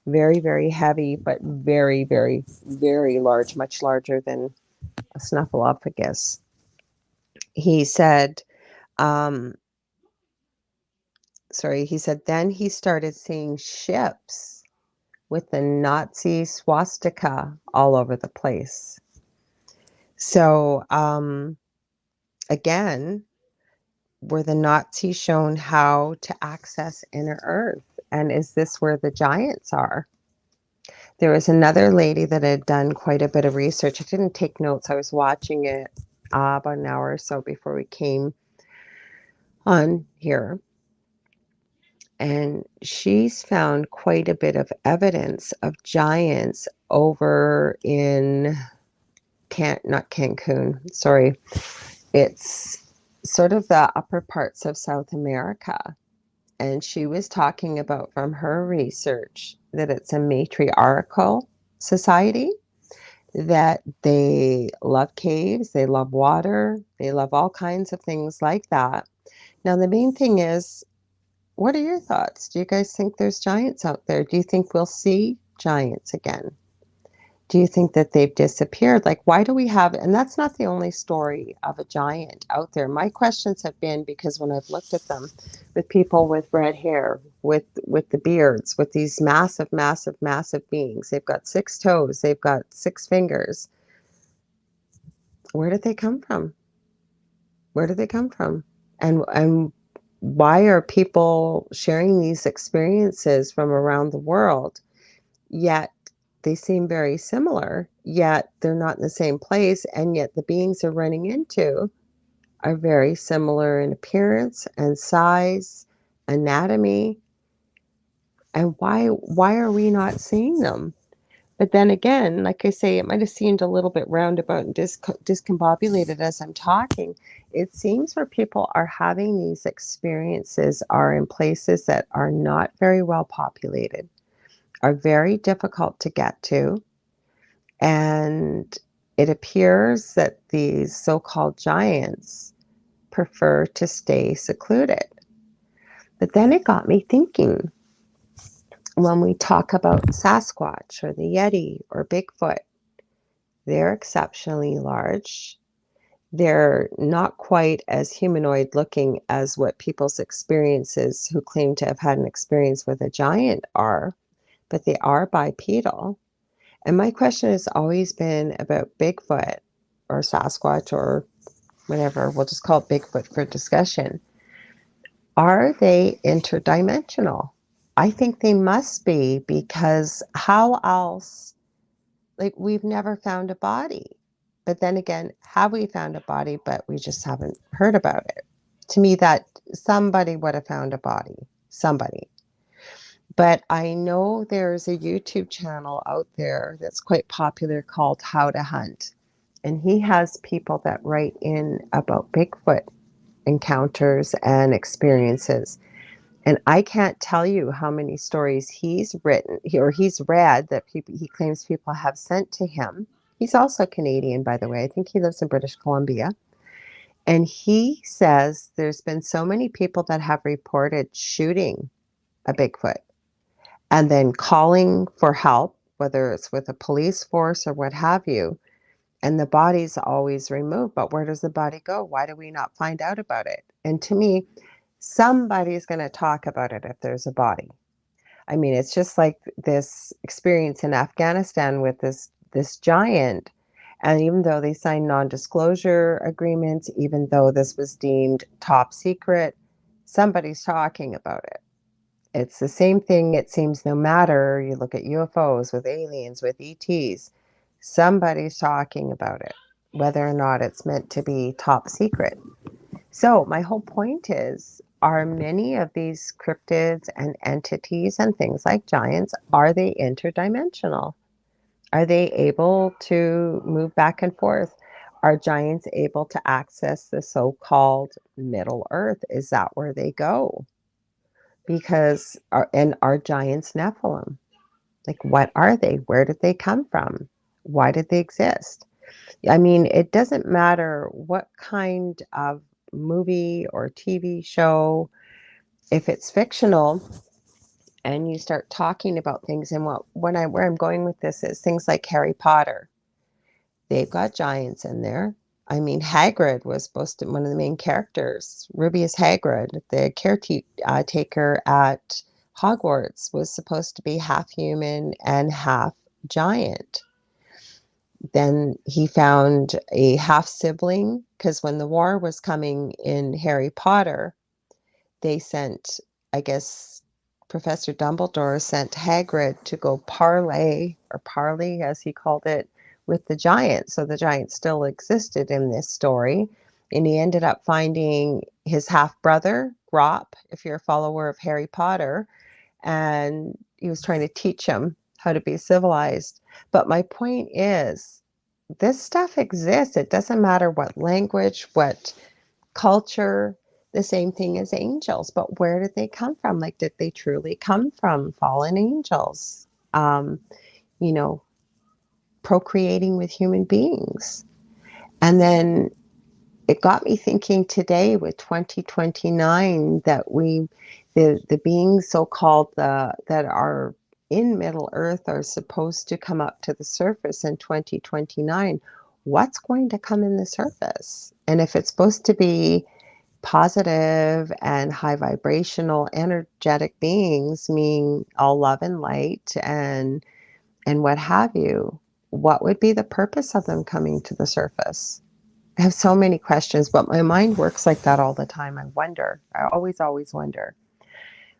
Speaker 1: Very, very heavy, but very, very, very large, much larger than a Snuffleupagus. He said, then he started seeing ships with the Nazi swastika all over the place. So, again, were the Nazis shown how to access inner Earth? And is this where the giants are? There was another lady that had done quite a bit of research. I didn't take notes. I was watching it about an hour or so before we came on here. And she's found quite a bit of evidence of giants over in not Cancun, sorry. It's sort of the upper parts of South America. And she was talking about, from her research, that it's a matriarchal society, that they love caves, they love water, they love all kinds of things like that. Now, the main thing is, what are your thoughts? Do you guys think there's giants out there? Do you think we'll see giants again? Do you think that they've disappeared? Like, why do we have, and that's not the only story of a giant out there. My questions have been, because when I've looked at them with people with red hair, with the beards, with these massive, massive, massive beings, they've got 6 toes, they've got 6 fingers. Where did they come from? Where did they come from? And why are people sharing these experiences from around the world, yet they seem very similar, yet they're not in the same place, and yet the beings they're running into are very similar in appearance and size, anatomy, and why are we not seeing them? But then again, like I say, it might have seemed a little bit roundabout and discombobulated as I'm talking. It seems where people are having these experiences are in places that are not very well populated, are very difficult to get to, and it appears that these so-called giants prefer to stay secluded. But then it got me thinking, when we talk about Sasquatch or the Yeti or Bigfoot, they're exceptionally large. They're not quite as humanoid looking as what people's experiences who claim to have had an experience with a giant are, but they are bipedal. And my question has always been about Bigfoot or Sasquatch or whatever, we'll just call it Bigfoot for discussion. Are they interdimensional? I think they must be, because how else, like, we've never found a body. But then again, have we found a body, but we just haven't heard about it? To me, that somebody would have found a body, somebody. But I know there's a YouTube channel out there that's quite popular called How to Hunt. And he has people that write in about Bigfoot encounters and experiences. And I can't tell you how many stories he's written or he's read that he claims people have sent to him. He's also Canadian, by the way. I think he lives in British Columbia. And he says there's been so many people that have reported shooting a Bigfoot and then calling for help, whether it's with a police force or what have you. And the body's always removed. But where does the body go? Why do we not find out about it? And to me, somebody's going to talk about it if there's a body. I mean, it's just like this experience in Afghanistan with this giant. And even though they signed non-disclosure agreements, even though this was deemed top secret, somebody's talking about it. It's the same thing, it seems, no matter you look at UFOs, with aliens, with ETs, somebody's talking about it, whether or not it's meant to be top secret. So my whole point is, are many of these cryptids and entities and things like giants, are they interdimensional? Are they able to move back and forth? Are giants able to access the so-called Middle Earth? Is that where they go? Because are giants Nephilim? Like, what are they? Where did they come from? Why did they exist? I mean, it doesn't matter what kind of movie or TV show, if it's fictional and you start talking about things, and where I'm going with this is things like Harry Potter. They've got giants in there. I mean, Hagrid was supposed to, one of the main characters, Rubius Hagrid, the caretaker at Hogwarts, was supposed to be half human and half giant. Then he found a half sibling, because when the war was coming in Harry Potter, they sent, I guess, Professor Dumbledore sent Hagrid to go parley, as he called it, with the giant. So the giant still existed in this story. And he ended up finding his half brother, Grop, if you're a follower of Harry Potter, and he was trying to teach him how to be civilized. But my point is, this stuff exists. It doesn't matter what language, what culture, the same thing as angels. But where did they come from? Like, did they truly come from fallen angels, you know, procreating with human beings? And then it got me thinking today with 2029 that the beings so-called that are in Middle Earth are supposed to come up to the surface in 2029. What's going to come in the surface? And if it's supposed to be positive and high vibrational energetic beings, meaning all love and light and what have you, what would be the purpose of them coming to the surface? I have so many questions, but my mind works like that all the time. I wonder. I always wonder.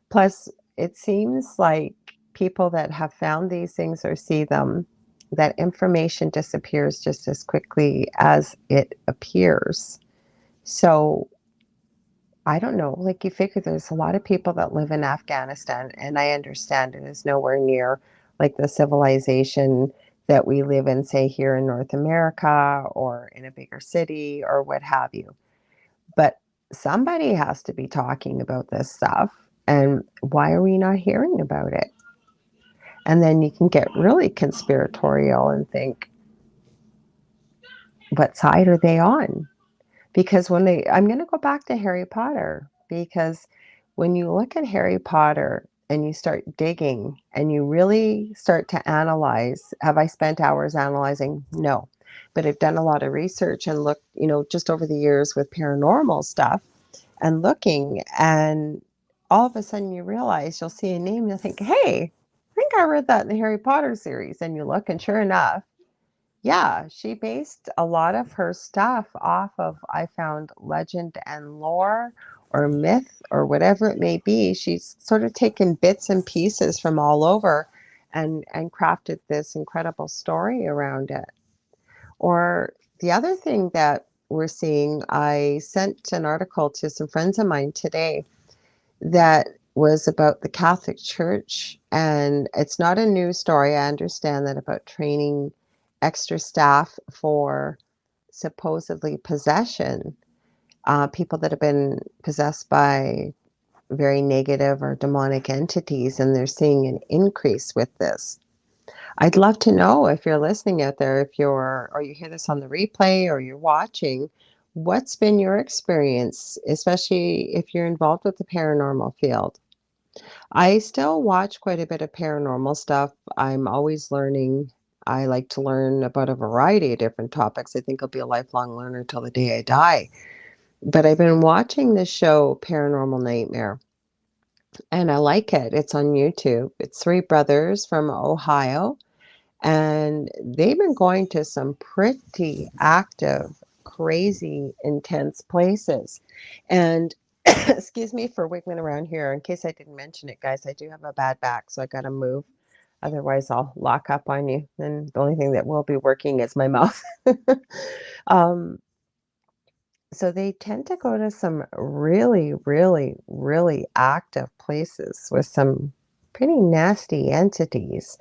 Speaker 1: Plus, it seems like people that have found these things or see them, that information disappears just as quickly as it appears. So I don't know, like, you figure there's a lot of people that live in Afghanistan, and I understand it is nowhere near like the civilization that we live in, say, here in North America or in a bigger city or what have you. But somebody has to be talking about this stuff. And why are we not hearing about it? And then you can get really conspiratorial and think, what side are they on? Because I'm going to go back to Harry Potter, because When you look at Harry Potter and you start digging and you really start to analyze, have I spent hours analyzing? No. But I've done a lot of research and looked, just over the years with paranormal stuff and looking, and all of a sudden you realize you'll see a name and you'll think, hey, I think I read that in the Harry Potter series. And you look, and sure enough, yeah, she based a lot of her stuff off of, I found, legend and lore or myth or whatever it may be. She's sort of taken bits and pieces from all over and crafted this incredible story around it. Or the other thing that we're seeing, I sent an article to some friends of mine today that was about the Catholic Church. And it's not a new story. I understand that, about training extra staff for supposedly possession, people that have been possessed by very negative or demonic entities, and they're seeing an increase with this. I'd love to know, if you're listening out there, if you're, or you hear this on the replay or you're watching, what's been your experience, especially if you're involved with the paranormal field. I still watch quite a bit of paranormal stuff. I'm always learning. I like to learn about a variety of different topics. I think I'll be a lifelong learner till the day I die. But I've been watching this show, Paranormal Nightmare, and I like it. It's on YouTube. It's three brothers from Ohio, and they've been going to some pretty active, crazy, intense places. And excuse me for wiggling around here. In case I didn't mention it, guys, I do have a bad back, so I got to move. Otherwise, I'll lock up on you. And the only thing that will be working is my mouth. um, so they tend to go to some really, really, really active places with some pretty nasty entities.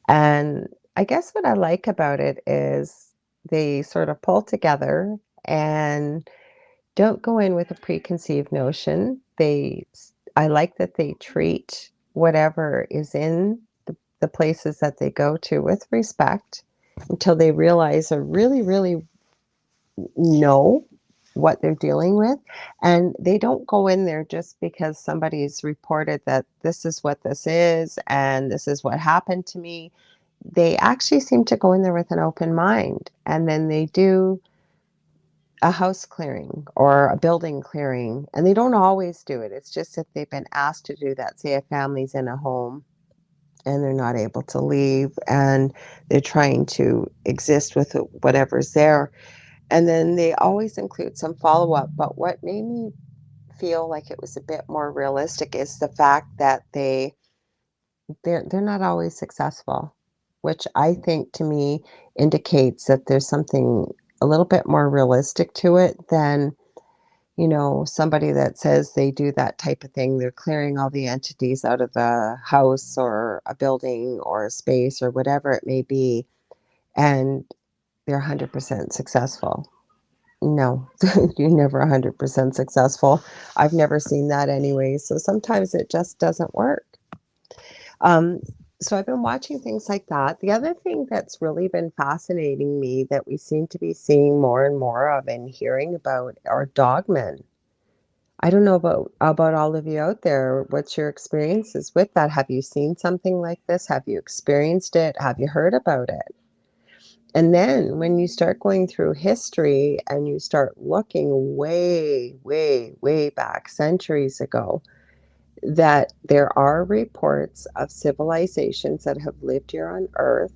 Speaker 1: And I guess what I like about it is they sort of pull together and don't go in with a preconceived notion. I like that they treat whatever is in the places that they go to with respect until they realize or really, really know what they're dealing with. And they don't go in there just because somebody's reported that this is what this is and this is what happened to me. They actually seem to go in there with an open mind, and then they do a house clearing or a building clearing, and they don't always do it. It's just if they've been asked to do that. Say a family's in a home and they're not able to leave and they're trying to exist with whatever's there, and then they always include some follow-up. But what made me feel like it was a bit more realistic is the fact that they're not always successful, which I think to me indicates that there's something a little bit more realistic to it than, somebody that says they do that type of thing. They're clearing all the entities out of the house or a building or a space or whatever it may be, and they're 100% successful. No, you're never 100% successful. I've never seen that anyway. So sometimes it just doesn't work. Um, so I've been watching things like that. The other thing that's really been fascinating me that we seem to be seeing more and more of and hearing about are dogmen. I don't know about all of you out there. What's your experiences with that? Have you seen something like this? Have you experienced it? Have you heard about it? And then when you start going through history and you start looking way, way, way back, centuries ago, that there are reports of civilizations that have lived here on Earth,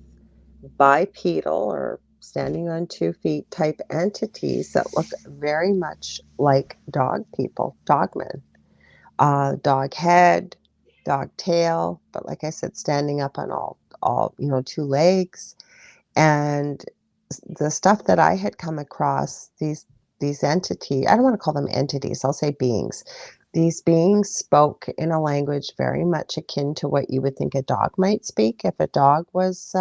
Speaker 1: bipedal or standing on 2 feet type entities that look very much like dog people, dogmen, dog head, dog tail, but like I said, standing up on all 2 legs. And the stuff that I had come across, these entities, I don't want to call them entities, I'll say beings. These beings spoke in a language very much akin to what you would think a dog might speak if a dog was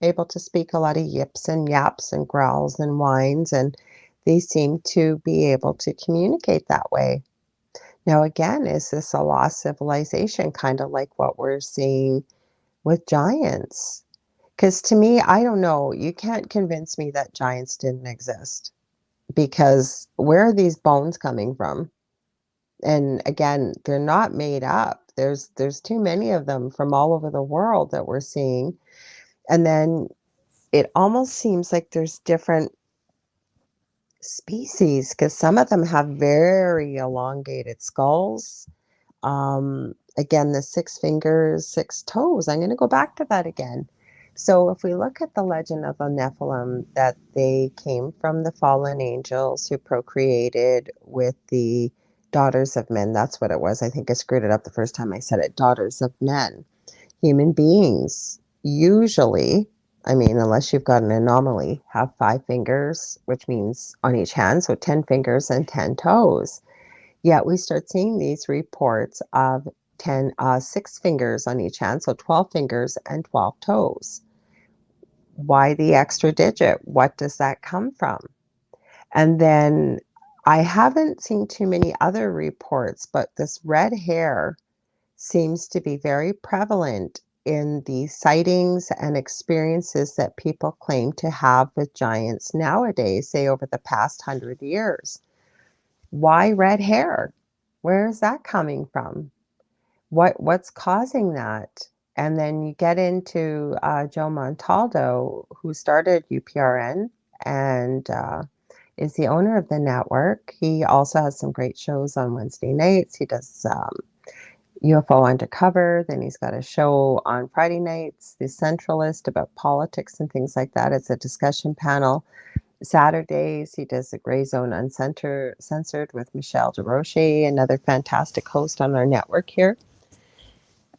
Speaker 1: able to speak, a lot of yips and yaps and growls and whines, and they seem to be able to communicate that way. Now, again, is this a lost civilization, kind of like what we're seeing with giants? Because to me, I don't know, you can't convince me that giants didn't exist, because where are these bones coming from? And again, they're not made up. There's too many of them from all over the world that we're seeing. And then it almost seems like there's different species because some of them have very elongated skulls. Again, the 6 fingers, 6 toes. I'm going to go back to that again. So if we look at the legend of the Nephilim, that they came from the fallen angels who procreated with the daughters of men. That's what it was. I think I screwed it up the first time I said it. Daughters of men. Human beings usually, I mean, unless you've got an anomaly, have 5 fingers, which means on each hand, so 10 fingers and 10 toes. Yet we start seeing these reports of 6 fingers on each hand, so 12 fingers and 12 toes. Why the extra digit? What does that come from? And then I haven't seen too many other reports, but this red hair seems to be very prevalent in the sightings and experiences that people claim to have with giants nowadays, say over the past 100 years. Why red hair? Where is that coming from? What's causing that? And then you get into Joe Montaldo, who started UPRN and is the owner of the network. He also has some great shows on Wednesday nights. He does UFO Undercover. Then he's got a show on Friday nights, The Centralist, about politics and things like that. It's a discussion panel. Saturdays, he does the Gray Zone Uncensored with Michelle DeRoche, another fantastic host on our network here.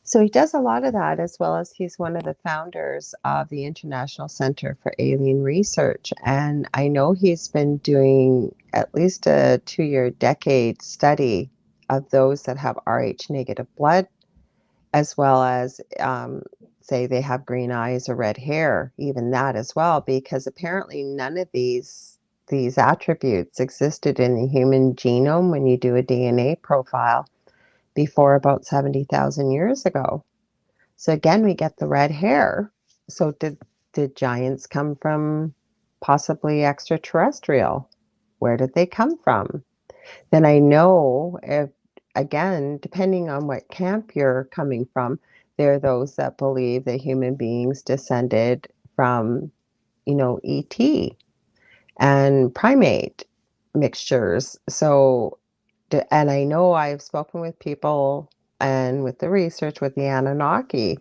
Speaker 1: So he does a lot of that, as well as he's one of the founders of the International Center for Alien Research. And I know he's been doing at least a 2-year decade study of those that have Rh negative blood, as well as say they have green eyes or red hair, even that as well, because apparently none of these attributes existed in the human genome when you do a DNA profile before about 70,000 years ago. So again, we get the red hair. So did giants come from possibly extraterrestrial? Where did they come from? Then I know if, again, depending on what camp you're coming from, there are those that believe that human beings descended from, ET and primate mixtures. So, and I know I've spoken with people and with the research with the Anunnaki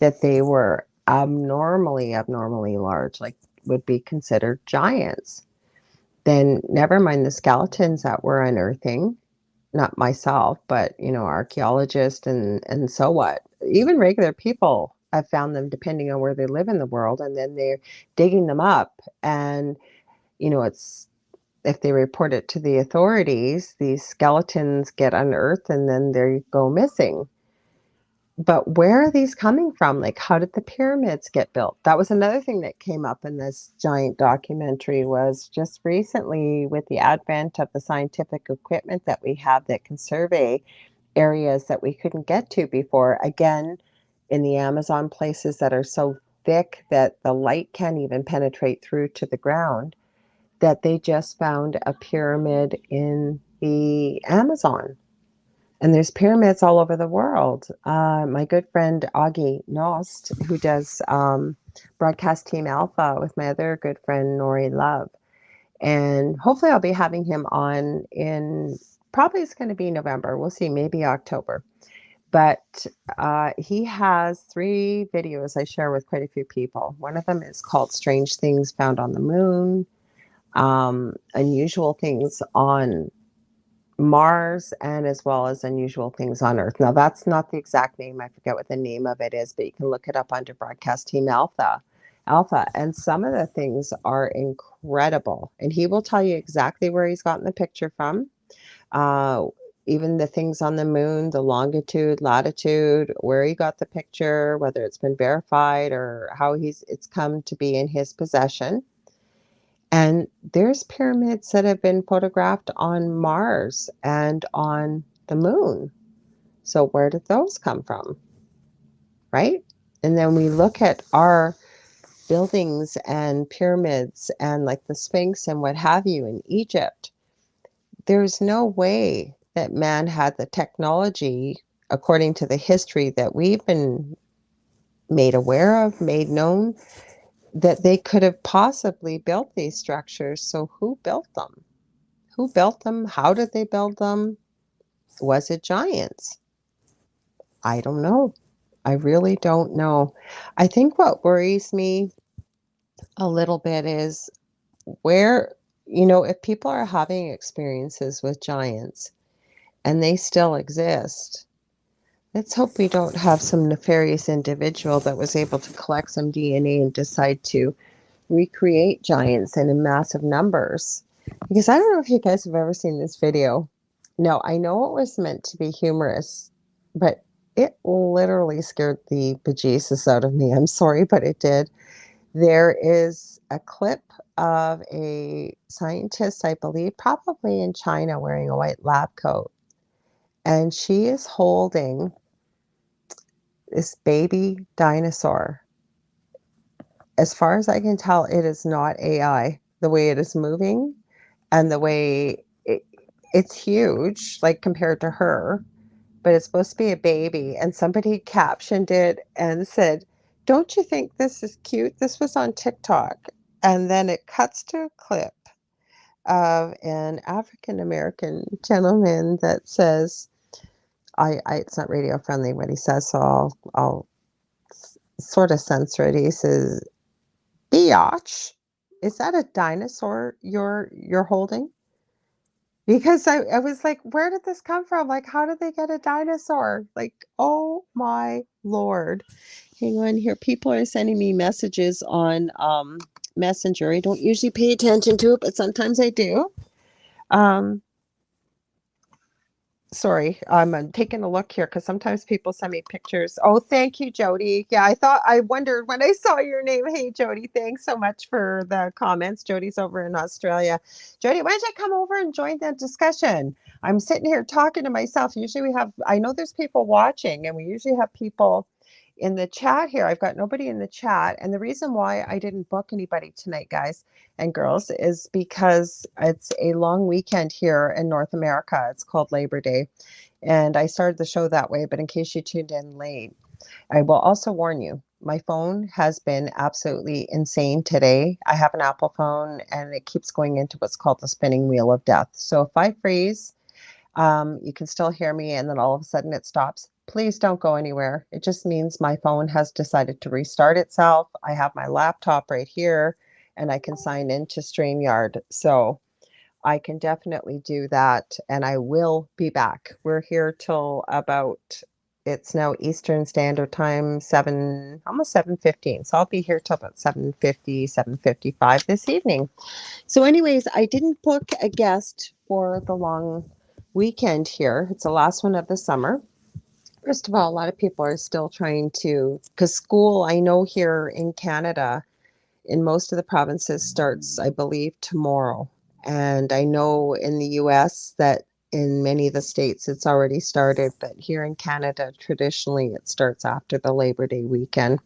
Speaker 1: that they were abnormally large, like would be considered giants. Then never mind the skeletons that we're unearthing, not myself, but archaeologists and so what. Even regular people have found them depending on where they live in the world, and then they're digging them up. And it's if they report it to the authorities, these skeletons get unearthed and then they go missing. But where are these coming from? Like, how did the pyramids get built? That was another thing that came up in this giant documentary, was just recently with the advent of the scientific equipment that we have that can survey areas that we couldn't get to before. Again, in the Amazon, places that are so thick that the light can't even penetrate through to the ground, that they just found a pyramid in the Amazon. And there's pyramids all over the world. My good friend Augie Nost, who does Broadcast Team Alpha with my other good friend Nori Love. And hopefully I'll be having him on in, probably it's going to be November. We'll see, maybe October. But he has 3 videos I share with quite a few people. One of them is called Strange Things Found on the Moon, Unusual Things on Mars, and as well as Unusual Things on Earth. Now, that's not the exact name. I forget what the name of it is, but you can look it up under Broadcast Team Alpha. And some of the things are incredible. And he will tell you exactly where he's gotten the picture from. Even the things on the moon, the longitude, latitude, where he got the picture, whether it's been verified or how it's come to be in his possession. And there's pyramids that have been photographed on Mars and on the moon. So where did those come from? Right? And then we look at our buildings and pyramids and like the Sphinx and what have you in Egypt. There's no way that man had the technology, according to the history that we've been made aware of, made known, that they could have possibly built these structures. So who built them? Who built them? How did they build them? Was it giants? I don't know. I really don't know. I think what worries me a little bit is where, if people are having experiences with giants and they still exist, let's hope we don't have some nefarious individual that was able to collect some DNA and decide to recreate giants and in massive numbers. Because I don't know if you guys have ever seen this video. No, I know it was meant to be humorous, but it literally scared the bejesus out of me. I'm sorry, but it did. There is a clip of a scientist, I believe, probably in China, wearing a white lab coat. And she is holding this baby dinosaur. As far as I can tell, it is not AI, the way it is moving and the way it's huge, like compared to her, but it's supposed to be a baby. And somebody captioned it and said, "Don't you think this is cute?" This was on TikTok. And then it cuts to a clip of an African American gentleman that says, it's not radio friendly what he says, so I'll sort of censor it. He says, "Biatch, is that a dinosaur you're holding?" Because I was like, where did this come from? Like, how did they get a dinosaur? Like, oh my Lord. Hang on here. People are sending me messages on Messenger. I don't usually pay attention to it, but sometimes I do. Sorry, I'm taking a look here because sometimes people send me pictures. Oh, thank you, Jody. Yeah, I wondered when I saw your name. Hey, Jody, thanks so much for the comments. Jody's over in Australia. Jody, why don't you come over and join the discussion? I'm sitting here talking to myself. Usually I know there's people watching, and we usually have people in the chat here. I've got nobody in the chat. And the reason why I didn't book anybody tonight, guys and girls, is because it's a long weekend here in North America. It's called Labor Day. And I started the show that way. But in case you tuned in late, I will also warn you, my phone has been absolutely insane today. I have an Apple phone and it keeps going into what's called the spinning wheel of death. So if I freeze, you can still hear me and then all of a sudden it stops. Please don't go anywhere. It just means my phone has decided to restart itself. I have my laptop right here and I can sign into StreamYard. So I can definitely do that and I will be back. We're here till about, it's now Eastern Standard Time, almost 7:15. So I'll be here till about 7:50, 7:55 this evening. So anyways, I didn't book a guest for the long weekend here. It's the last one of the summer. First of all, a lot of people are still trying to, because school, I know here in Canada, in most of the provinces starts, I believe, tomorrow. And I know in the US that in many of the states it's already started, but here in Canada, traditionally it starts after the Labor Day weekend.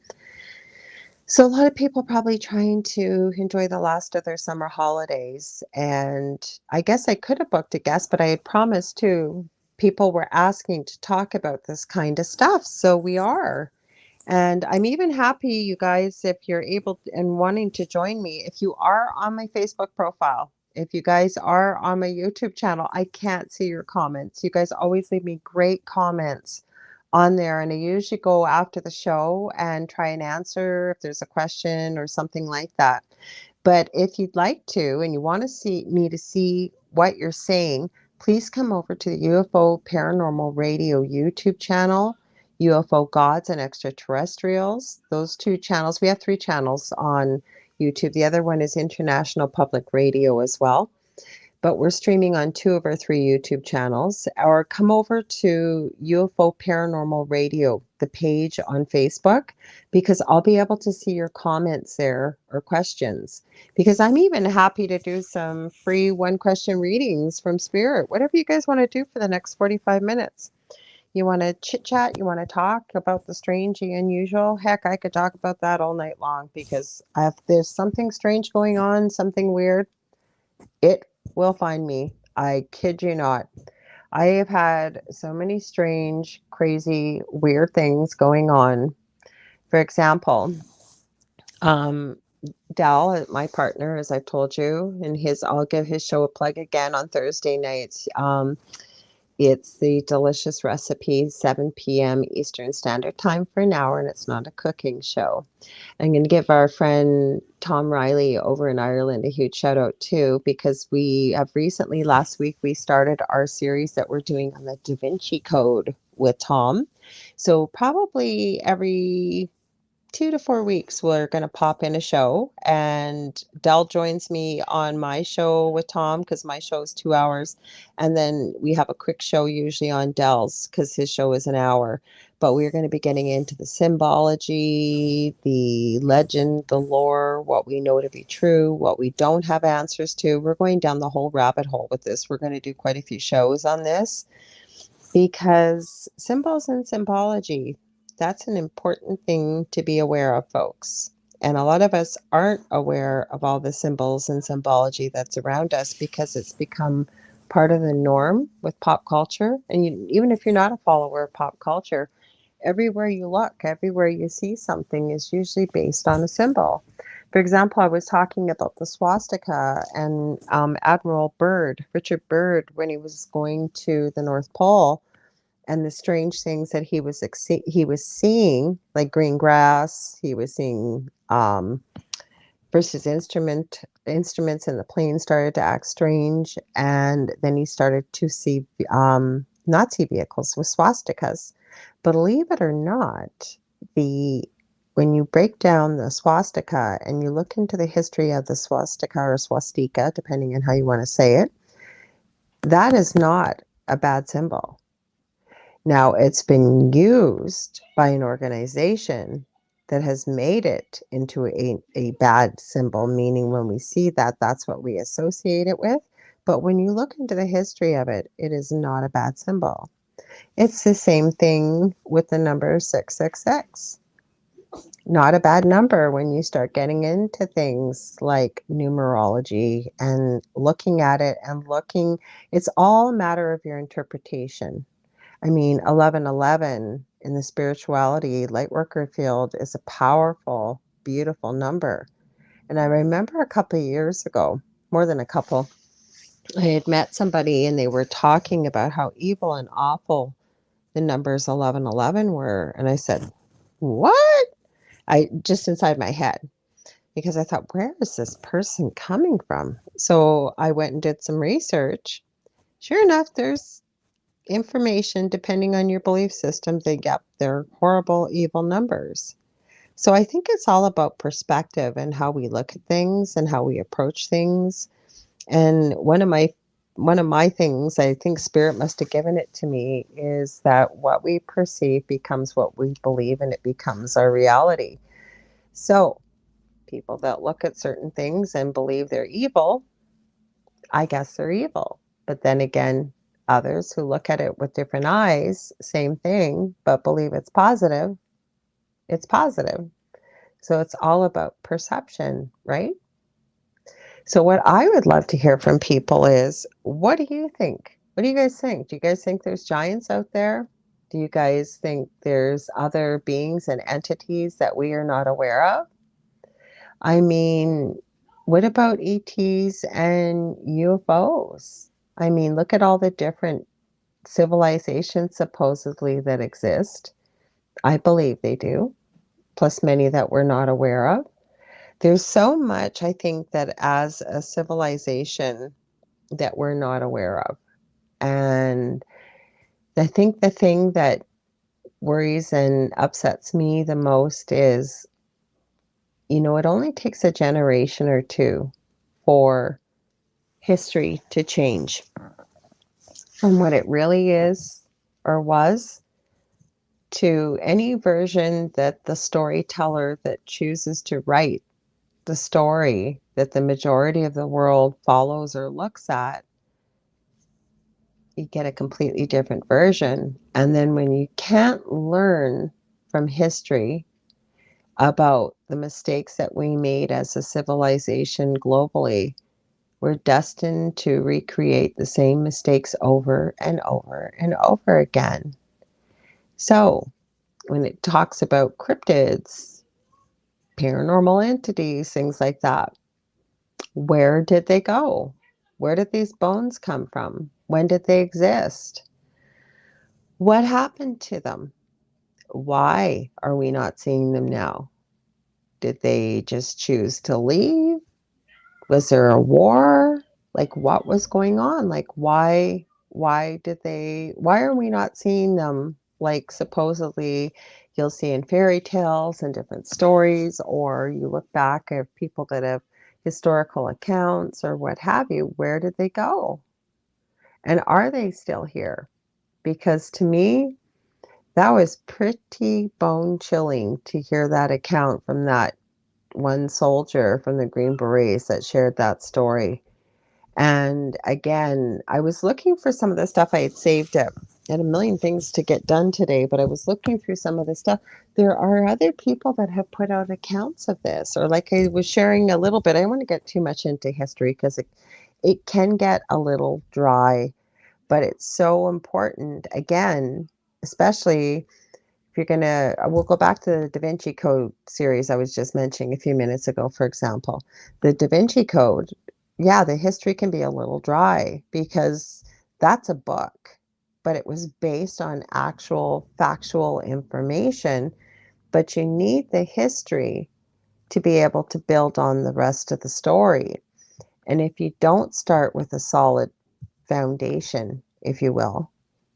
Speaker 1: So a lot of people probably trying to enjoy the last of their summer holidays. And I guess I could have booked a guest, but I had promised too. People were asking to talk about this kind of stuff. So we are. And I'm even happy, you guys, if you're able and wanting to join me, if you are on my Facebook profile, if you guys are on my YouTube channel, I can't see your comments. You guys always leave me great comments on there. And I usually go after the show and try and answer if there's a question or something like that. But if you'd like to, and you want to see what you're saying, please come over to the UFO Paranormal Radio YouTube channel, UFO Gods and Extraterrestrials. Those two channels, we have 3 channels on YouTube. The other one is International Public Radio as well. But we're streaming on 2 of our 3 YouTube channels. Or come over to UFO Paranormal Radio, the page on Facebook, because I'll be able to see your comments there or questions. Because I'm even happy to do some free 1-question readings from Spirit. Whatever you guys want to do for the next 45 minutes. You want to chit chat? You want to talk about the strange, the unusual? Heck, I could talk about that all night long because if there's something strange going on, something weird, it will find me. I kid you not. I have had so many strange, crazy, weird things going on. For example, um, Dal, my partner, as I've told you, and I'll give his show a plug again on Thursday nights. It's the Delicious Recipe, 7 p.m. Eastern Standard Time for an hour, and it's not a cooking show. I'm going to give our friend Tom Riley over in Ireland a huge shout out too, because we have recently, last week, we started our series that we're doing on the Da Vinci Code with Tom. So probably every 2 to 4 weeks, we're going to pop in a show, and Dell joins me on my show with Tom because my show is 2 hours. And then we have a quick show usually on Dell's because his show is an hour. But we're going to be getting into the symbology, the legend, the lore, what we know to be true, what we don't have answers to. We're going down the whole rabbit hole with this. We're going to do quite a few shows on this because symbols and symbology, that's an important thing to be aware of, folks. And a lot of us aren't aware of all the symbols and symbology that's around us because it's become part of the norm with pop culture. And even if you're not a follower of pop culture, everywhere you look, everywhere you see something is usually based on a symbol. For example, I was talking about the swastika and Admiral Byrd, Richard Byrd, when he was going to the North Pole, and the strange things that he was seeing, like green grass. He was seeing versus instruments in the plane started to act strange, and then he started to see Nazi vehicles with swastikas. Believe it or not, the when you break down the swastika and you look into the history of the swastika or swastika, depending on how you want to say it, that is not a bad symbol. Now, it's been used by an organization that has made it into a bad symbol, meaning when we see that, that's what we associate it with. But when you look into the history of it, it is not a bad symbol. It's the same thing with the number 666. Not a bad number when you start getting into things like numerology and looking at it and looking. It's all a matter of your interpretation. I mean, 1111 in the spirituality lightworker field is a powerful, beautiful number. And I remember a couple of years ago, more than a couple, I had met somebody and they were talking about how evil and awful the numbers 1111 were. And I said, what? I just inside my head, because I thought, where is this person coming from? So I went and did some research. Sure enough, there's information depending on your belief system. They're horrible, evil numbers. So I think it's all about perspective and how we look at things and how we approach things. And one of my things, I think spirit must have given it to me, is that what we perceive becomes what we believe, and it becomes our reality. So people that look at certain things and believe they're evil, I guess they're evil. But then again, others who look at it with different eyes, same thing, but believe it's positive, it's positive. So it's all about perception, right? So what I would love to hear from people is, what do you think? What do you guys think? Do you guys think there's giants out there? Do you guys think there's other beings and entities that we are not aware of? I mean, what about ETs and UFOs? I mean, look at all the different civilizations supposedly that exist. I believe they do, plus many that we're not aware of. There's so much, I think, that as a civilization that we're not aware of. And I think the thing that worries and upsets me the most is, it only takes a generation or two for history to change from what it really is or was to any version that the storyteller that chooses to write the story that the majority of the world follows or looks at. You get a completely different version. And then when you can't learn from history about the mistakes that we made as a civilization globally, We're destined to recreate the same mistakes over and over and over again. So, when it talks about cryptids, paranormal entities, things like that, where did they go? Where did these bones come from? When did they exist? What happened to them? Why are we not seeing them now? Did they just choose to leave? Was there a war? Like, what was going on? Like, why are we not seeing them like supposedly you'll see in fairy tales and different stories, or you look back at people that have historical accounts or what have you? Where did they go? And are they still here? Because to me, that was pretty bone chilling to hear that account from that one soldier from the Green Berets that shared that story. And again, I was looking for some of the stuff I had saved up. I had a million things to get done today, but I was looking through some of the stuff. There are other people that have put out accounts of this, or like I was sharing a little bit. I don't want to get too much into history because it can get a little dry, but it's so important. Again, especially if you're going to, we'll go back to the Da Vinci Code series I was just mentioning a few minutes ago, for example. The Da Vinci Code, yeah, the history can be a little dry because that's a book, but it was based on actual factual information. But you need the history to be able to build on the rest of the story. And if you don't start with a solid foundation, if you will,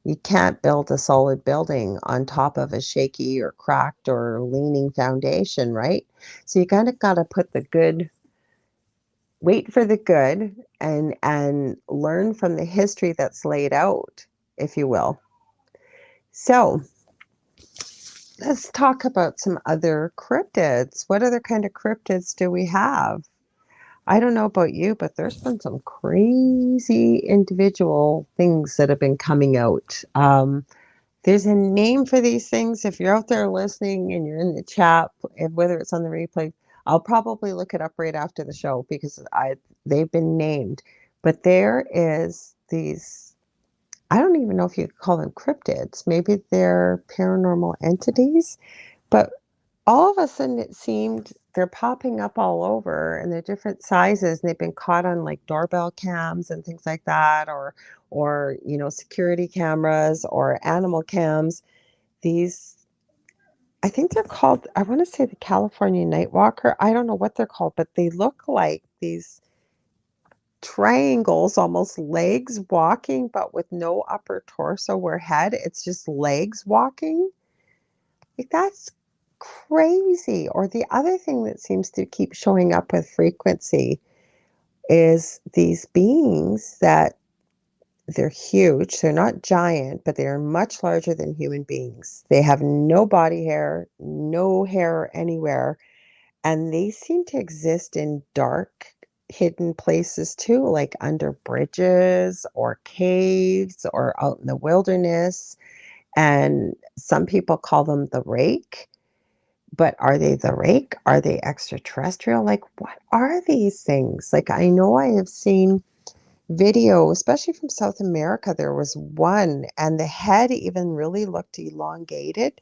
Speaker 1: you can't build a solid building on top of a shaky or cracked or leaning foundation, right? So you kind of got to put the good, wait for the good, and learn from the history that's laid out, if you will. So let's talk about some other cryptids. What other kind of cryptids do we have? I don't know about you, but there's been some crazy individual things that have been coming out. There's a name for these things. If you're out there listening and you're in the chat, whether it's on the replay, I'll probably look it up right after the show because they've been named. But there is these, I don't even know if you could call them cryptids. Maybe they're paranormal entities, but all of a sudden it seemed they're popping up all over and they're different sizes and they've been caught on like doorbell cams and things like that, or security cameras or animal cams. These, I think they're called, I want to say the California Nightwalker. I don't know what they're called, but they look like these triangles, almost legs walking, but with no upper torso or head. It's just legs walking. Like, that's crazy. Or the other thing that seems to keep showing up with frequency is these beings that they're huge. They're not giant, but they are much larger than human beings. They have no body hair, no hair anywhere, and they seem to exist in dark, hidden places too, like under bridges or caves or out in the wilderness. And some people call them the rake. But are they the rake? Are they extraterrestrial? Like, what are these things? Like, I know I have seen video, especially from South America. There was one, and the head even really looked elongated.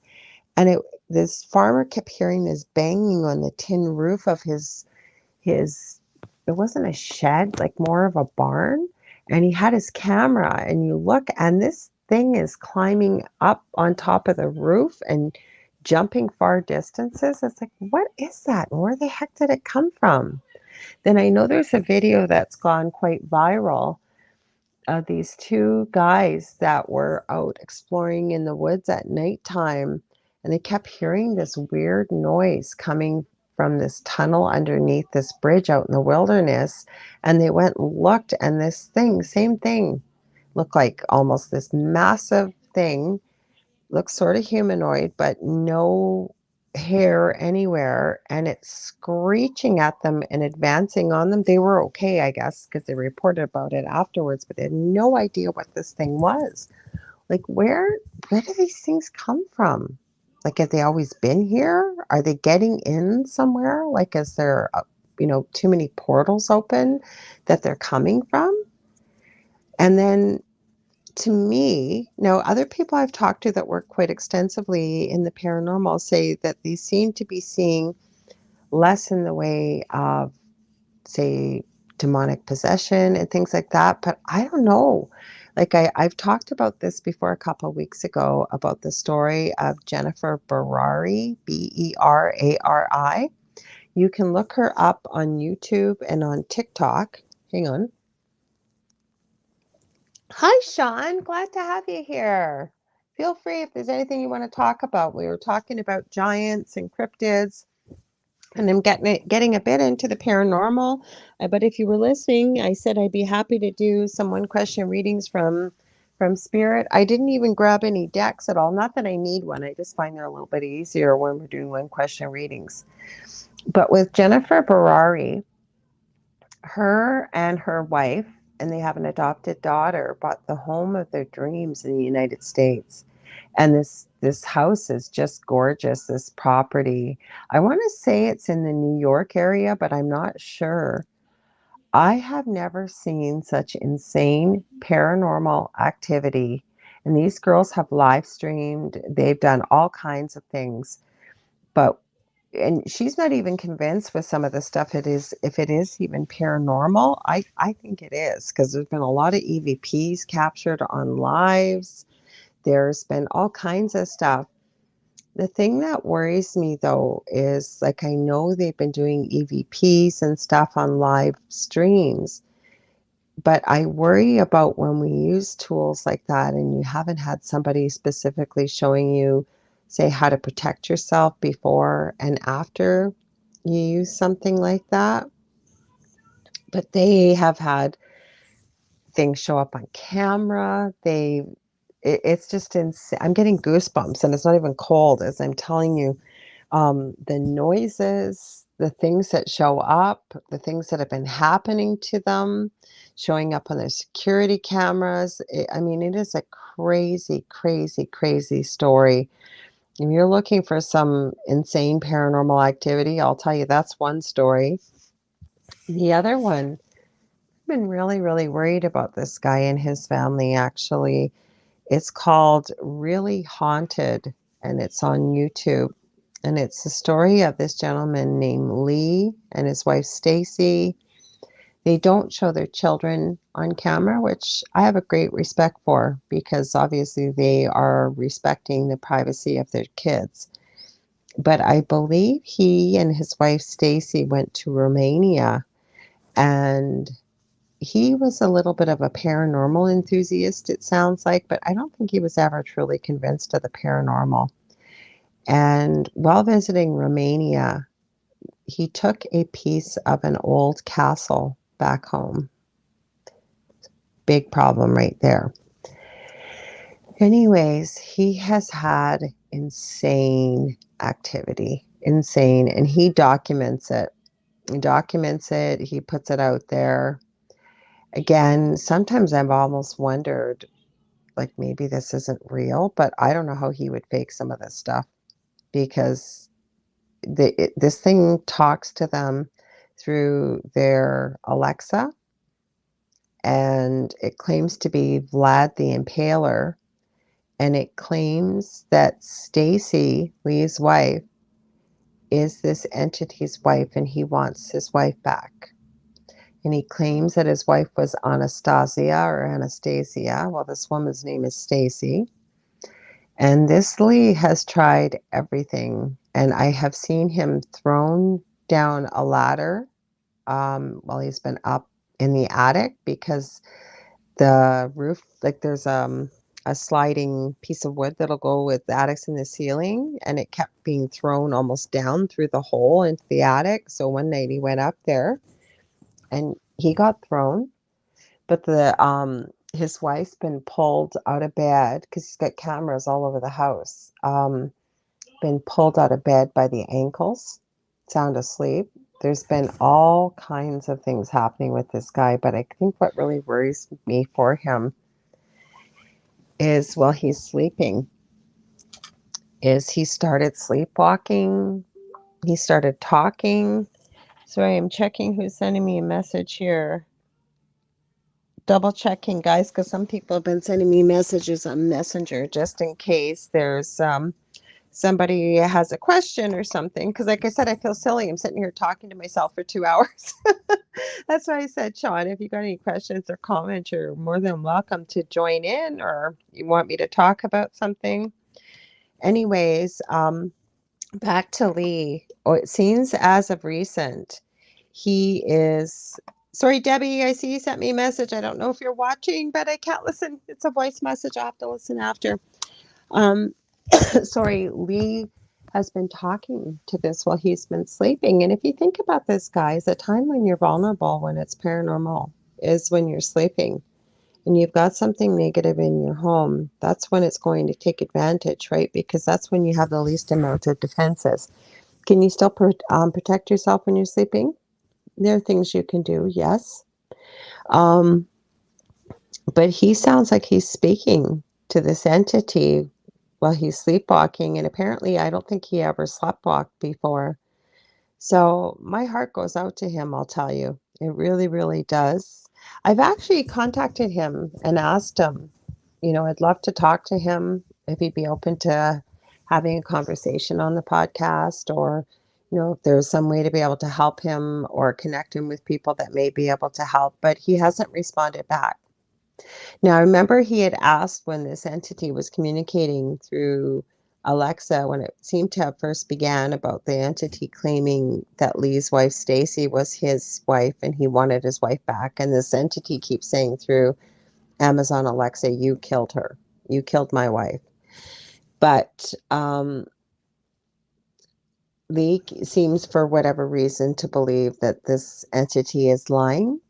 Speaker 1: And this farmer kept hearing this banging on the tin roof of his it wasn't a shed, like more of a barn. And he had his camera, and you look, and this thing is climbing up on top of the roof and jumping far distances. It's like, what is that? Where the heck did it come from? Then I know there's a video that's gone quite viral of these two guys that were out exploring in the woods at nighttime, and they kept hearing this weird noise coming from this tunnel underneath this bridge out in the wilderness. And they went and looked, and this thing, same thing, looked like almost this massive thing, looks sort of humanoid, but no hair anywhere, and it's screeching at them and advancing on them. They were okay, I guess, because they reported about it afterwards, but they had no idea what this thing was. Like, where do these things come from? Like, have they always been here? Are they getting in somewhere? Like, is there too many portals open that they're coming from. And then to me, now other people I've talked to that work quite extensively in the paranormal say that they seem to be seeing less in the way of, say, demonic possession and things like that. But I don't know. Like I've talked about this before a couple of weeks ago about the story of Jennifer Berari, Berari. You can look her up on YouTube and on TikTok. Hang on. Hi, Sean. Glad to have you here. Feel free if there's anything you want to talk about. We were talking about giants and cryptids, and I'm getting a bit into the paranormal. But if you were listening, I said I'd be happy to do some one-question readings from Spirit. I didn't even grab any decks at all. Not that I need one. I just find they're a little bit easier when we're doing one-question readings. But with Jennifer Berari, her and her wife, and they have an adopted daughter, bought the home of their dreams in the United States. And this house is just gorgeous, this property. I want to say it's in the New York area, but I'm not sure. I have never seen such insane paranormal activity. And these girls have live streamed. They've done all kinds of things. And she's not even convinced with some of the stuff if it is even paranormal. I think it is, because there's been a lot of EVPs captured on lives. There's been all kinds of stuff. The thing that worries me though is, like, I know they've been doing EVPs and stuff on live streams, but I worry about when we use tools like that and you haven't had somebody specifically showing you, say, how to protect yourself before and after you use something like that. But they have had things show up on camera. It's just insane. I'm getting goosebumps, and it's not even cold as I'm telling you. The noises, the things that show up, the things that have been happening to them, showing up on their security cameras. I mean, it is a crazy, crazy, crazy story. If you're looking for some insane paranormal activity, I'll tell you that's one story. The other one, I've been really, really worried about this guy and his family, actually. It's called Really Haunted, and it's on YouTube. And it's the story of this gentleman named Lee and his wife Stacy. They don't show their children on camera, which I have a great respect for, because obviously they are respecting the privacy of their kids. But I believe he and his wife Stacy went to Romania, and he was a little bit of a paranormal enthusiast, it sounds like, but I don't think he was ever truly convinced of the paranormal. And while visiting Romania, he took a piece of an old castle back home. Big problem right there. Anyways, he has had insane activity, insane, and he documents it. He puts it out there. Again, sometimes I've almost wondered, like, maybe this isn't real, but I don't know how he would fake some of this stuff, because this thing talks to them through their Alexa, and it claims to be Vlad the Impaler, and it claims that Stacy, Lee's wife, is this entity's wife, and he wants his wife back. And he claims that his wife was Anastasia or Anastasia. Well, this woman's name is Stacy. And this Lee has tried everything. And I have seen him thrown down a ladder while he's been up in the attic, because the roof, like, there's a sliding piece of wood that'll go with the attics in the ceiling, and it kept being thrown almost down through the hole into the attic. So one night he went up there and he got thrown, but his wife's been pulled out of bed, because he's got cameras all over the house. Been pulled out of bed by the ankles, sound asleep. There's been all kinds of things happening with this guy, but I think what really worries me for him is, while he's sleeping, is he started sleepwalking. He started talking, Sorry, I'm checking who's sending me a message here. Double checking, guys, because some people have been sending me messages on Messenger just in case there's somebody has a question or something. Because like I said, I feel silly. I'm sitting here talking to myself for 2 hours. That's why I said, Sean, if you got any questions or comments, you're more than welcome to join in, or you want me to talk about something. Anyways, back to Lee. Oh, it seems as of recent, he is. Sorry, Debbie, I see you sent me a message. I don't know if you're watching, but I can't listen. It's a voice message. I'll have to listen after. Um, sorry, Lee has been talking to this while he's been sleeping. And if you think about this, guys, the time when you're vulnerable, when it's paranormal, is when you're sleeping and you've got something negative in your home. That's when it's going to take advantage, right? Because that's when you have the least amount of defenses. Can you still protect yourself when you're sleeping? There are things you can do, yes. Um, but he sounds like he's speaking to this entity while he's sleepwalking. And apparently, I don't think he ever sleptwalked before. So my heart goes out to him, I'll tell you. It really, really does. I've actually contacted him and asked him, I'd love to talk to him if he'd be open to having a conversation on the podcast, or, if there's some way to be able to help him or connect him with people that may be able to help, but he hasn't responded back. Now, I remember he had asked when this entity was communicating through Alexa, when it seemed to have first began, about the entity claiming that Lee's wife, Stacy, was his wife and he wanted his wife back. And this entity keeps saying through Amazon Alexa, you killed her. You killed my wife. But Lee seems, for whatever reason, to believe that this entity is lying.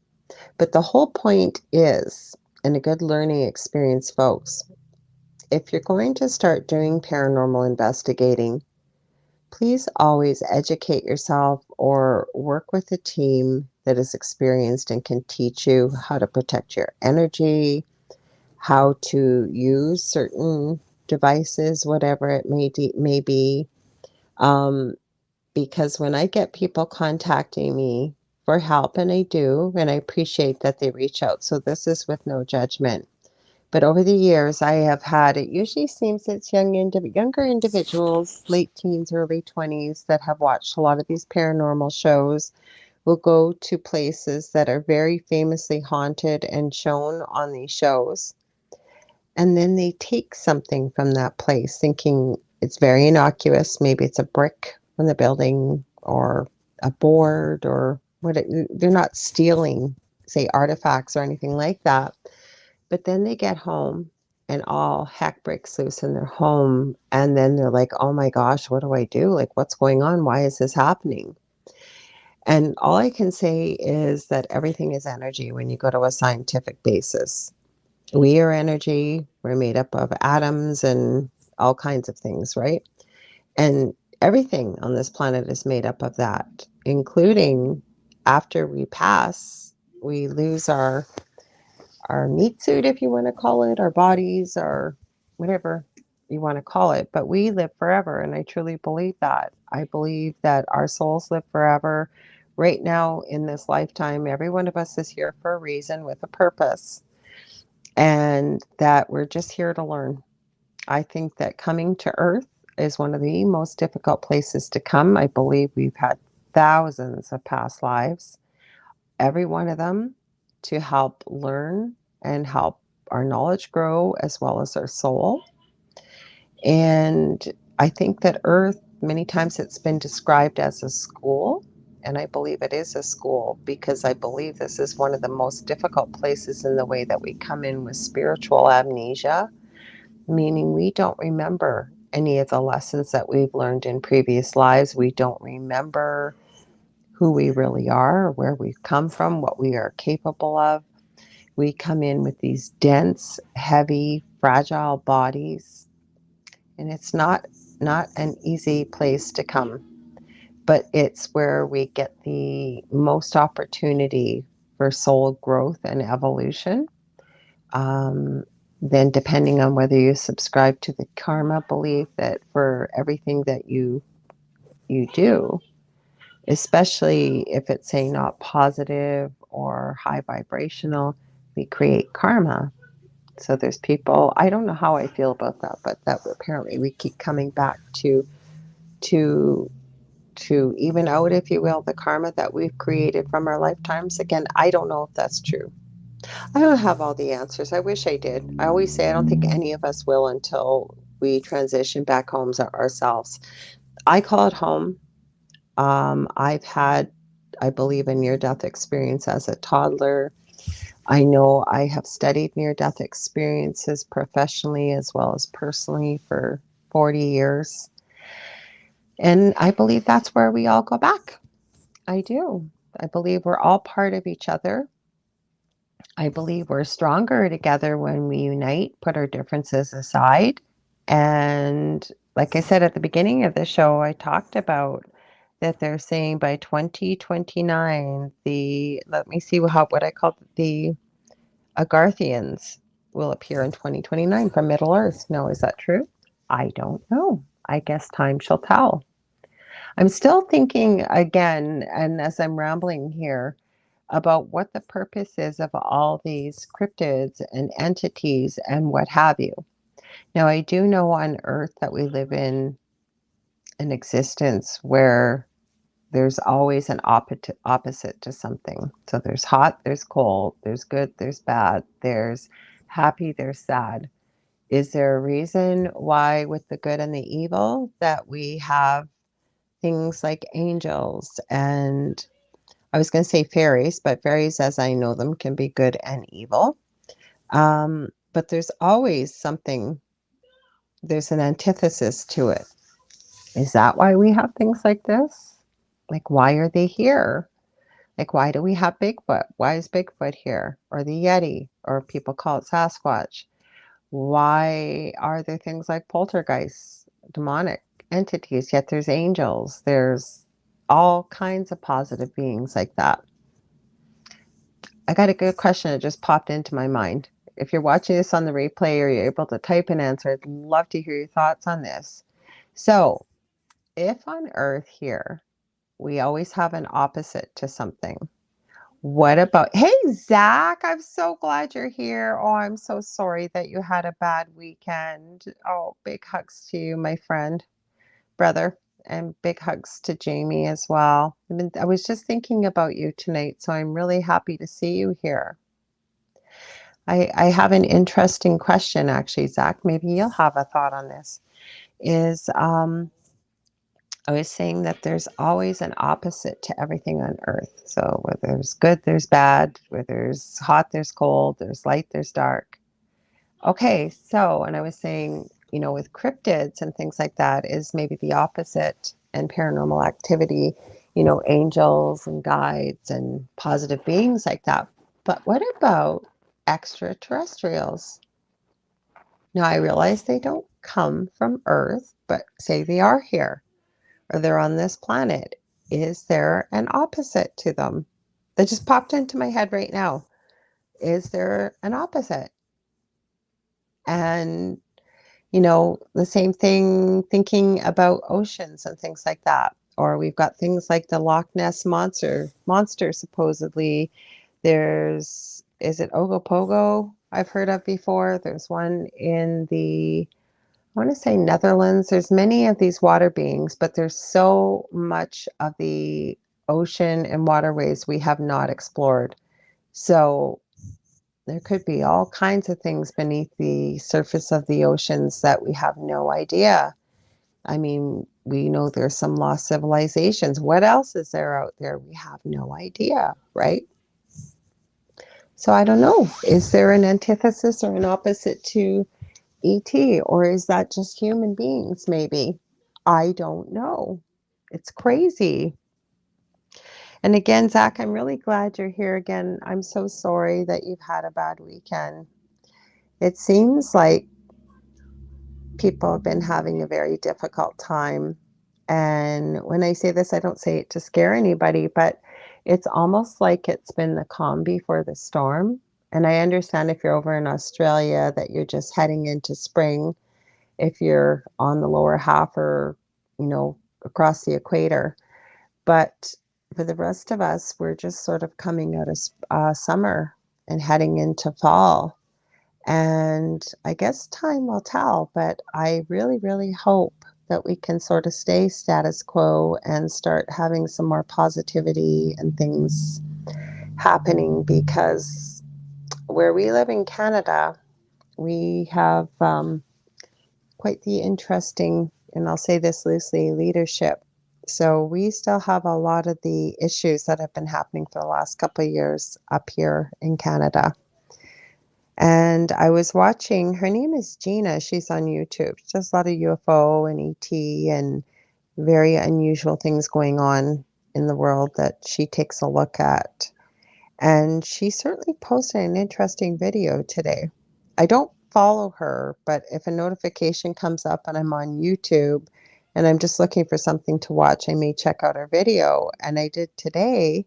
Speaker 1: But the whole point is, and a good learning experience, folks, if you're going to start doing paranormal investigating, please always educate yourself or work with a team that is experienced and can teach you how to protect your energy, how to use certain devices, whatever it may be. Because when I get people contacting me for help, and I do, and I appreciate that they reach out, so this is with no judgment. But over the years, I have had, it usually seems it's younger individuals, late teens, early 20s, that have watched a lot of these paranormal shows, will go to places that are very famously haunted and shown on these shows. And then they take something from that place thinking it's very innocuous. Maybe it's a brick from the building or a board or they're not stealing, say, artifacts or anything like that. But then they get home and all heck breaks loose in their home. And then they're like, oh my gosh, what do I do? Like, what's going on? Why is this happening? And all I can say is that everything is energy when you go to a scientific basis. We are energy. We're made up of atoms and all kinds of things, right? And everything on this planet is made up of that, including after we pass, we lose our meat suit, if you want to call it, our bodies, or whatever you want to call it. But we live forever, and I truly believe that. I believe that our souls live forever. Right now, in this lifetime, every one of us is here for a reason with a purpose, and that we're just here to learn. I think that coming to Earth is one of the most difficult places to come. I believe we've had thousands of past lives, every one of them, to help learn and help our knowledge grow as well as our soul. And I think that Earth, many times it's been described as a school. And I believe it is a school because I believe this is one of the most difficult places in the way that we come in with spiritual amnesia, meaning we don't remember any of the lessons that we've learned in previous lives. We don't remember who we really are, where we've come from, what we are capable of. We come in with these dense, heavy, fragile bodies, and it's not an easy place to come, but it's where we get the most opportunity for soul growth and evolution. Then depending on whether you subscribe to the karma belief that for everything that you do, especially if it's, say, not positive or high vibrational, we create karma. So there's people, I don't know how I feel about that, but that apparently we keep coming back to to even out, if you will, the karma that we've created from our lifetimes. Again, I don't know if that's true. I don't have all the answers. I wish I did. I always say I don't think any of us will until we transition back homes ourselves. I call it home. I've had, I believe, a near-death experience as a toddler. I know I have studied near-death experiences professionally as well as personally for 40 years. And I believe that's where we all go back. I do. I believe we're all part of each other. I believe we're stronger together when we unite, put our differences aside. And like I said at the beginning of the show, I talked about that they're saying by 2029, let me see what I call the Agarthians will appear in 2029 from Middle Earth. Now, is that true? I don't know. I guess time shall tell. I'm still thinking again, and as I'm rambling here, about what the purpose is of all these cryptids and entities and what have you. Now, I do know on Earth that we live in an existence where there's always an opposite to something. So there's hot, there's cold, there's good, there's bad, there's happy, there's sad. Is there a reason why, with the good and the evil, that we have things like angels and I was going to say fairies, but fairies, as I know them, can be good and evil. But there's always something, there's an antithesis to it. Is that why we have things like this? Like, why are they here? Like, why do we have Bigfoot? Why is Bigfoot here? Or the Yeti, or people call it Sasquatch. Why are there things like poltergeists, demonic entities, yet there's angels? There's all kinds of positive beings like that. I got a good question that just popped into my mind. If you're watching this on the replay or you're able to type an answer, I'd love to hear your thoughts on this. So, if on Earth here, we always have an opposite to something, what about, hey, Zach, I'm so glad you're here. Oh, I'm so sorry that you had a bad weekend. Oh, big hugs to you, my friend, brother, and big hugs to Jamie as well. I was just thinking about you tonight, so I'm really happy to see you here. I have an interesting question, actually, Zach. Maybe you'll have a thought on this. I was saying that there's always an opposite to everything on Earth. So where there's good, there's bad. Where there's hot, there's cold. There's light, there's dark. Okay, so, and I was saying, with cryptids and things like that is maybe the opposite, and paranormal activity, angels and guides and positive beings like that. But what about extraterrestrials? Now, I realize they don't come from Earth, but say they are here or they're on this planet. Is there an opposite to them? That just popped into my head right now. Is there an opposite? And, the same thing thinking about oceans and things like that. Or we've got things like the Loch Ness monster supposedly. Is it Ogopogo I've heard of before? There's one in I want to say Netherlands. There's many of these water beings, but there's so much of the ocean and waterways we have not explored. So there could be all kinds of things beneath the surface of the oceans that we have no idea. I mean, we know there's some lost civilizations. What else is there out there? We have no idea, right? So I don't know. Is there an antithesis or an opposite to ET, or is that just human beings maybe? I don't know. It's crazy. And again, Zach, I'm really glad you're here again. I'm so sorry that you've had a bad weekend. It seems like people have been having a very difficult time. And when I say this, I don't say it to scare anybody, but it's almost like it's been the calm before the storm. And I understand if you're over in Australia that you're just heading into spring, if you're on the lower half or, across the equator. But for the rest of us, we're just sort of coming out of summer and heading into fall. And I guess time will tell, but I really, really hope that we can sort of stay status quo and start having some more positivity and things happening, because where we live in Canada, we have quite the interesting, and I'll say this loosely, leadership. So we still have a lot of the issues that have been happening for the last couple of years up here in Canada. And I was watching, her name is Gina. She's on YouTube. She does a lot of UFO and ET and very unusual things going on in the world that she takes a look at. And she certainly posted an interesting video today. I don't follow her, but if a notification comes up and I'm on YouTube and I'm just looking for something to watch, I may check out her video. And I did today,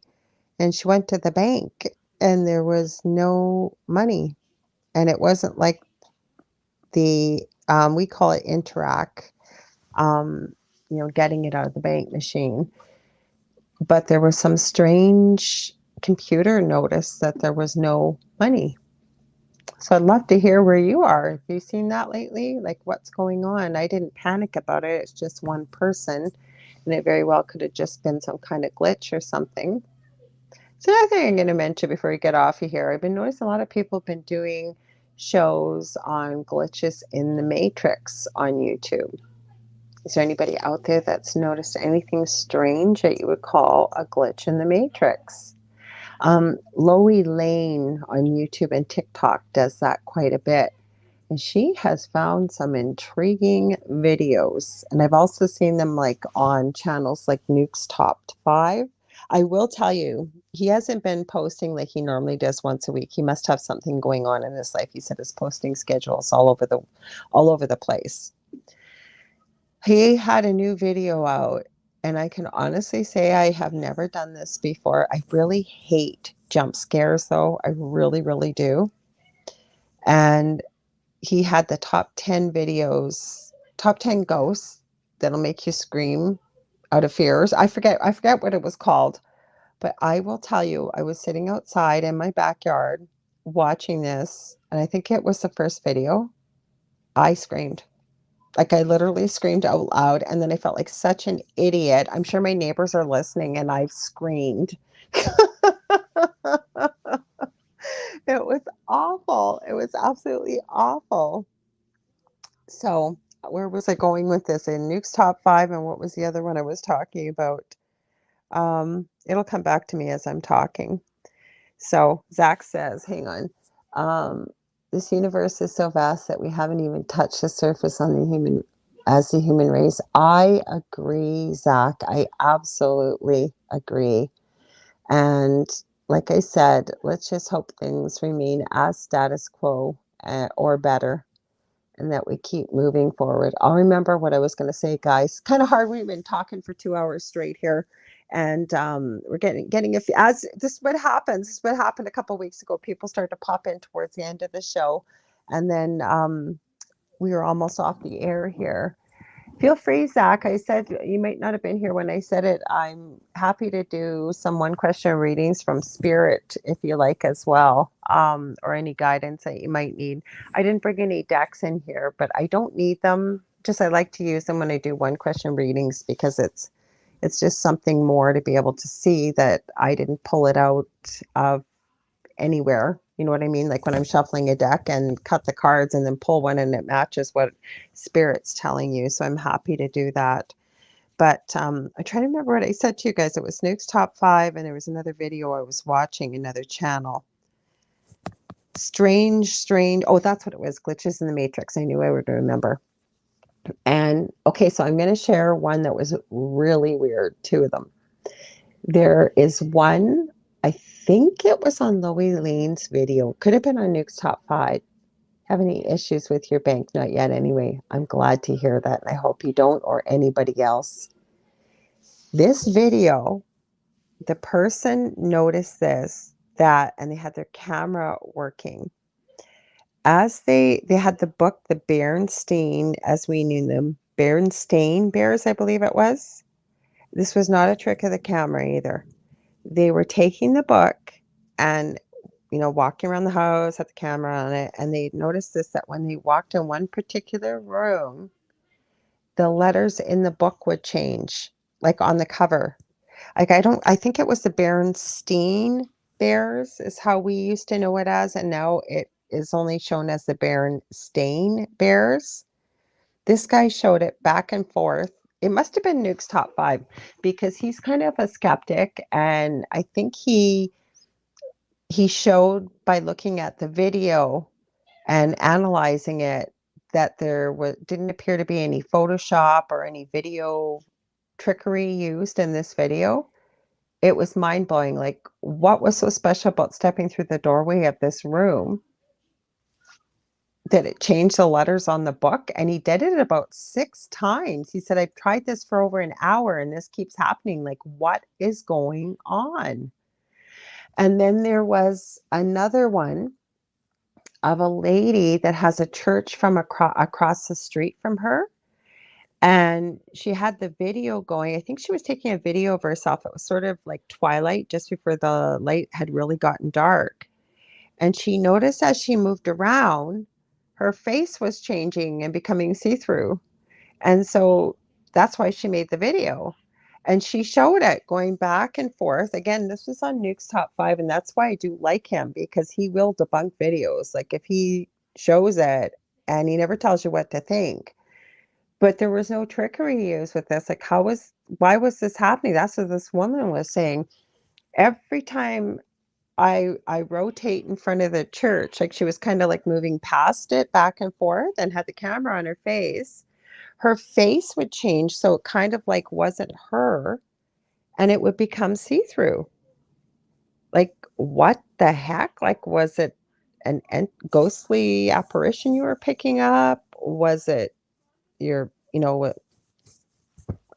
Speaker 1: and she went to the bank and there was no money. And it wasn't like the, we call it Interac, getting it out of the bank machine. But there was some strange computer notice that there was no money. So I'd love to hear where you are. Have you seen that lately? Like, what's going on? I didn't panic about it. It's just one person, and it very well could have just been some kind of glitch or something. So another thing I'm going to mention before we get off of here, I've been noticing a lot of people have been doing shows on glitches in the Matrix on YouTube. Is there anybody out there that's noticed anything strange that you would call a glitch in the Matrix? Lorilei on YouTube and TikTok does that quite a bit. And she has found some intriguing videos. And I've also seen them like on channels like Nuke's Top 5. I will tell you, he hasn't been posting like he normally does once a week. He must have something going on in his life. He said his posting schedule's all over the place. He had a new video out, and I can honestly say I have never done this before. I really hate jump scares, though. I really, really do. And he had the top 10 videos, top 10 ghosts that'll make you scream out of fears. I forget what it was called, but I will tell you, I was sitting outside in my backyard watching this, and I think it was the first video. I screamed. Like, I literally screamed out loud, and then I felt like such an idiot. I'm sure my neighbors are listening, and I've screamed. It was awful. It was absolutely awful. So, where was I going with this? In Nuke's Top 5, and what was the other one I was talking about? It'll come back to me as I'm talking. So, Zach says, hang on. This universe is so vast that we haven't even touched the surface on the human race. I agree, Zach. I absolutely agree. And like I said, let's just hope things remain as status quo, or better, and that we keep moving forward. I'll remember what I was going to say, guys. Kind of hard. We've been talking for 2 hours straight here, and we're getting a few. As this is what happens. This is what happened a couple of weeks ago. People started to pop in towards the end of the show, and then we were almost off the air here. Feel free, Zach. I said you might not have been here when I said it. I'm happy to do some one question readings from Spirit if you like as well, or any guidance that you might need. I didn't bring any decks in here, but I don't need them. Just I like to use them when I do one question readings, because it's just something more to be able to see that I didn't pull it out of anywhere. You know what I mean? Like when I'm shuffling a deck and cut the cards and then pull one and it matches what Spirit's telling you. So I'm happy to do that. But I try to remember what I said to you guys. It was Nuke's Top 5, and there was another video I was watching, another channel. Strange. Oh, that's what it was. Glitches in the Matrix. I knew I would remember. And okay, so I'm going to share one that was really weird. Two of them. There is one, I think it was on Lorilein's video. Could have been on Nuke's Top 5. Have any issues with your bank? Not yet anyway. I'm glad to hear that, and I hope you don't, or anybody else. This video, the person noticed that, and they had their camera working. As they had the book, the Berenstain, as we knew them, Berenstain Bears, I believe it was. This was not a trick of the camera either. They were taking the book and, walking around the house, had the camera on it, and they noticed this, that when they walked in one particular room, the letters in the book would change, like on the cover. Like I think it was the Berenstain Bears is how we used to know it as, and now it is only shown as the Berenstain Bears. This guy showed it back and forth. It must have been Nuke's top five because he's kind of a skeptic, and I think he showed by looking at the video and analyzing it that didn't appear to be any Photoshop or any video trickery used in this video. It was mind-blowing. Like, what was so special about stepping through the doorway of this room that it changed the letters on the book? And he did it about 6 times. He said, I've tried this for over an hour and this keeps happening. Like, what is going on? And then there was another one of a lady that has a church from across the street from her. And she had the video going. I think she was taking a video of herself. It was sort of like twilight, just before the light had really gotten dark. And she noticed as she moved around, her face was changing and becoming see-through. And so that's why she made the video. And she showed it going back and forth. Again, this was on Nuke's top five. And that's why I do like him, because he will debunk videos. Like, if he shows it, and he never tells you what to think. But there was no trickery used with this. Like, why was this happening? That's what this woman was saying. Every time I rotate in front of the church, like, she was kind of like moving past it back and forth and had the camera on her face would change, so it kind of like wasn't her, and it would become see-through. Like, what the heck? Like, was it an ghostly apparition you were picking up? Was it your,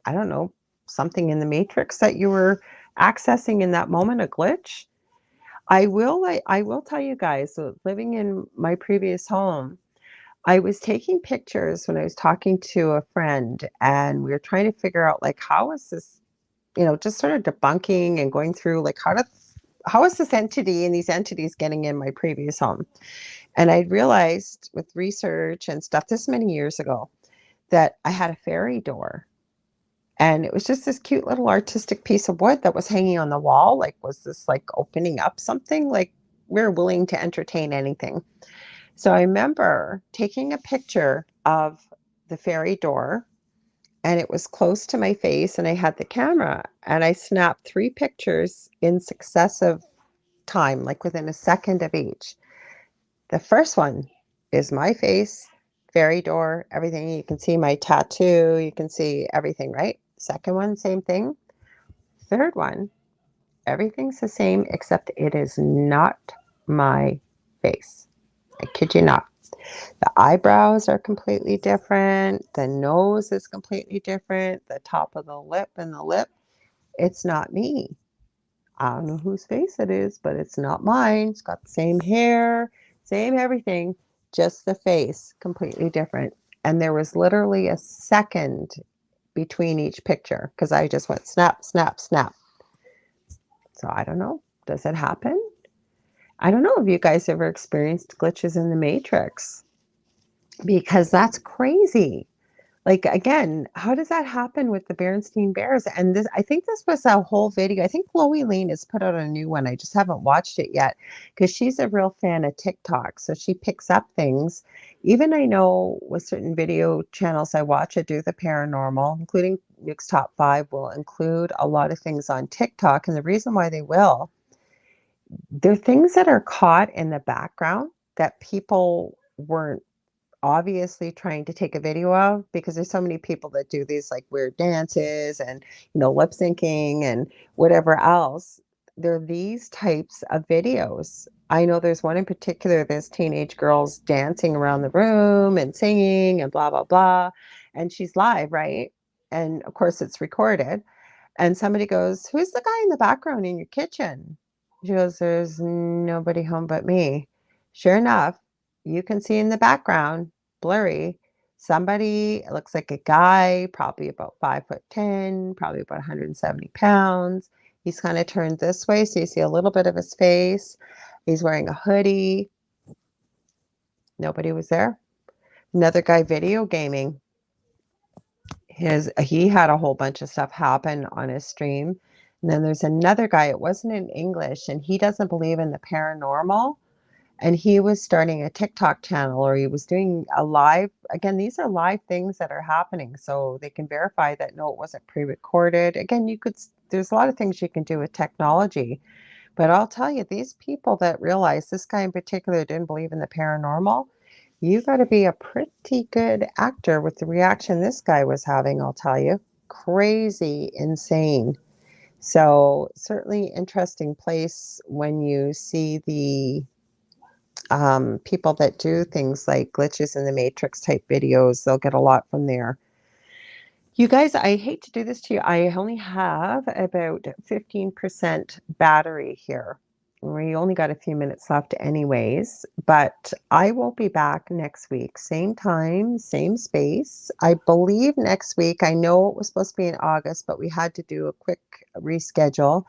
Speaker 1: I don't know, something in the matrix that you were accessing in that moment, a glitch? I will tell you guys, so living in my previous home, I was taking pictures when I was talking to a friend, and we were trying to figure out, like, how is this, just sort of debunking and going through, like, how is this entity and these entities getting in my previous home? And I realized with research and stuff, this many years ago, that I had a fairy door. And it was just this cute little artistic piece of wood that was hanging on the wall. Like, was this like opening up something? Like, we're willing to entertain anything. So I remember taking a picture of the fairy door, and it was close to my face, and I had the camera, and I snapped 3 pictures in successive time, like within a second of each. The first one is my face, fairy door, everything. You can see my tattoo, you can see everything, right? Second one, same thing. Third one, everything's the same except it is not my face. I kid you not. The eyebrows are completely different. The nose is completely different. The top of the lip and the lip, it's not me. I don't know whose face it is, but it's not mine. It's got the same hair, same everything, just the face, completely different. And there was literally a second between each picture because I just went snap, snap, snap. So I don't know. Does it happen? I don't know if you guys ever experienced glitches in the Matrix, because that's crazy. Like, again, how does that happen with the Berenstain Bears? And I think this was a whole video. I think Lorilei has put out a new one. I just haven't watched it yet because she's a real fan of TikTok. So she picks up things. Even I know with certain video channels I watch that do the paranormal, including Nuke's Top 5, will include a lot of things on TikTok. And the reason why they will, they're things that are caught in the background that people weren't obviously trying to take a video of, because there's so many people that do these like weird dances and lip syncing and whatever else. There are these types of videos. I know there's one in particular, this teenage girl's dancing around the room and singing and blah blah blah, and she's live, right? And of course it's recorded, and somebody goes, who's the guy in the background in your kitchen? She goes, there's nobody home but me. Sure enough, you can see in the background, blurry, somebody, it looks like a guy, probably about 5'10", probably about 170 pounds. He's kind of turned this way, so you see a little bit of his face. He's wearing a hoodie. Nobody was there. Another guy video gaming. He had a whole bunch of stuff happen on his stream. And then there's another guy, it wasn't in English, and he doesn't believe in the paranormal. And he was starting a TikTok channel, or he was doing a live. Again, these are live things that are happening, so they can verify that no, it wasn't pre-recorded. Again, there's a lot of things you can do with technology. But I'll tell you, these people that realize, this guy in particular didn't believe in the paranormal, you got to be a pretty good actor with the reaction this guy was having, I'll tell you. Crazy, insane. So certainly interesting place when you see the people that do things like glitches in the matrix type videos. They'll get a lot from there. You guys, I hate to do this to you. I only have about 15% battery here. We only got a few minutes left anyways, but I will be back next week. Same time, same space. I believe next week, I know it was supposed to be in August, but we had to do a quick reschedule.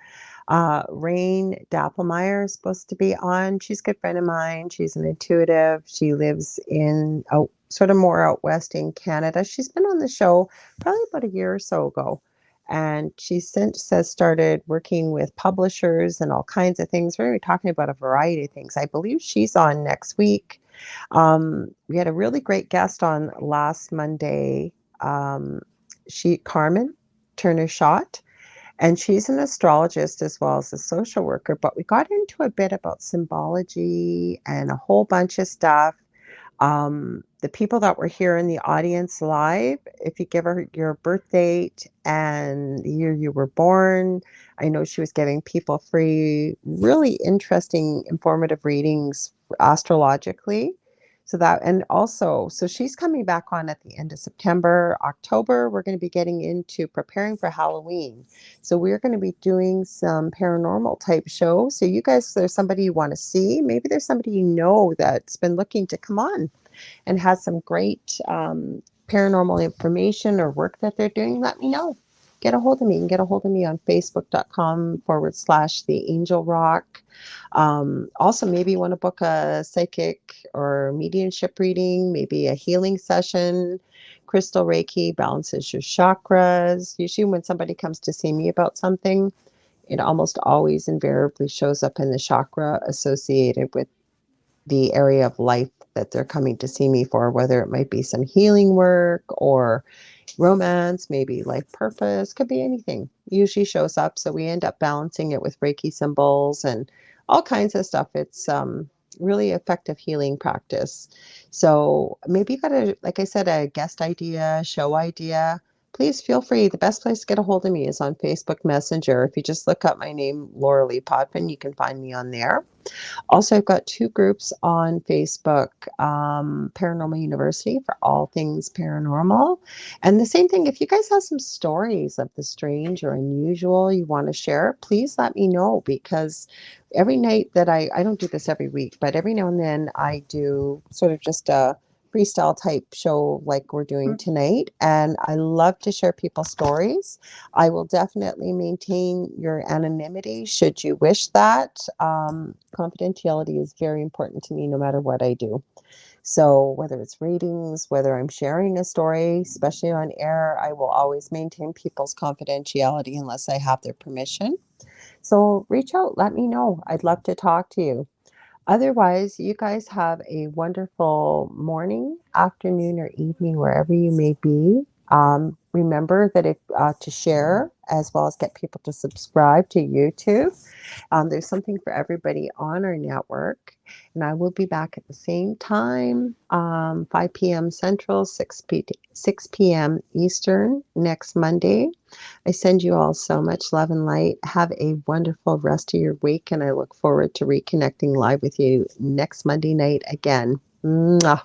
Speaker 1: Rain Dappelmeyer is supposed to be on. She's a good friend of mine. She's an intuitive. She lives in sort of more out west in Canada. She's been on the show probably about a year or so ago. And she since has started working with publishers and all kinds of things. We're going to be talking about a variety of things. I believe she's on next week. We had a really great guest on last Monday. Carmen Turner-Schott. And she's an astrologist as well as a social worker, but we got into a bit about symbology and a whole bunch of stuff. The people that were here in the audience live, if you give her your birth date and the year you were born, I know she was giving people free, really interesting, informative readings astrologically. So she's coming back on at the end of September. October, we're going to be getting into preparing for Halloween. So we're going to be doing some paranormal type shows. So you guys, there's somebody you want to see. Maybe there's somebody you know that's been looking to come on and has some great paranormal information or work that they're doing. Let me know. Get a hold of me. You can get a hold of me on facebook.com/The Angel Rock. Also, maybe you want to book a psychic or mediumship reading, maybe a healing session. Crystal Reiki balances your chakras. Usually when somebody comes to see me about something, it almost always invariably shows up in the chakra associated with the area of life that they're coming to see me for, whether it might be some healing work or romance, maybe life purpose, could be anything. Usually shows up. So we end up balancing it with Reiki symbols and all kinds of stuff. It's really effective healing practice. So maybe you got like I said, a guest idea, show idea. Please feel free. The best place to get a hold of me is on Facebook Messenger. If you just look up my name, Lorilei Potvin, you can find me on there. Also, I've got two groups on Facebook, Paranormal University for all things paranormal. And the same thing, if you guys have some stories of the strange or unusual you want to share, please let me know, because every night that I don't do this every week, but every now and then I do sort of just a freestyle type show like we're doing tonight. And I love to share people's stories. I will definitely maintain your anonymity should you wish that. Confidentiality is very important to me no matter what I do. So whether it's readings, whether I'm sharing a story, especially on air, I will always maintain people's confidentiality unless I have their permission. So reach out, let me know. I'd love to talk to you. Otherwise, you guys have a wonderful morning, afternoon, or evening, wherever you may be. Remember that to share as well as get people to subscribe to YouTube. There's something for everybody on our network. And I will be back at the same time, 5 p.m. Central, 6 p.m. Eastern next Monday. I send you all so much love and light. Have a wonderful rest of your week, and I look forward to reconnecting live with you next Monday night again. Mwah.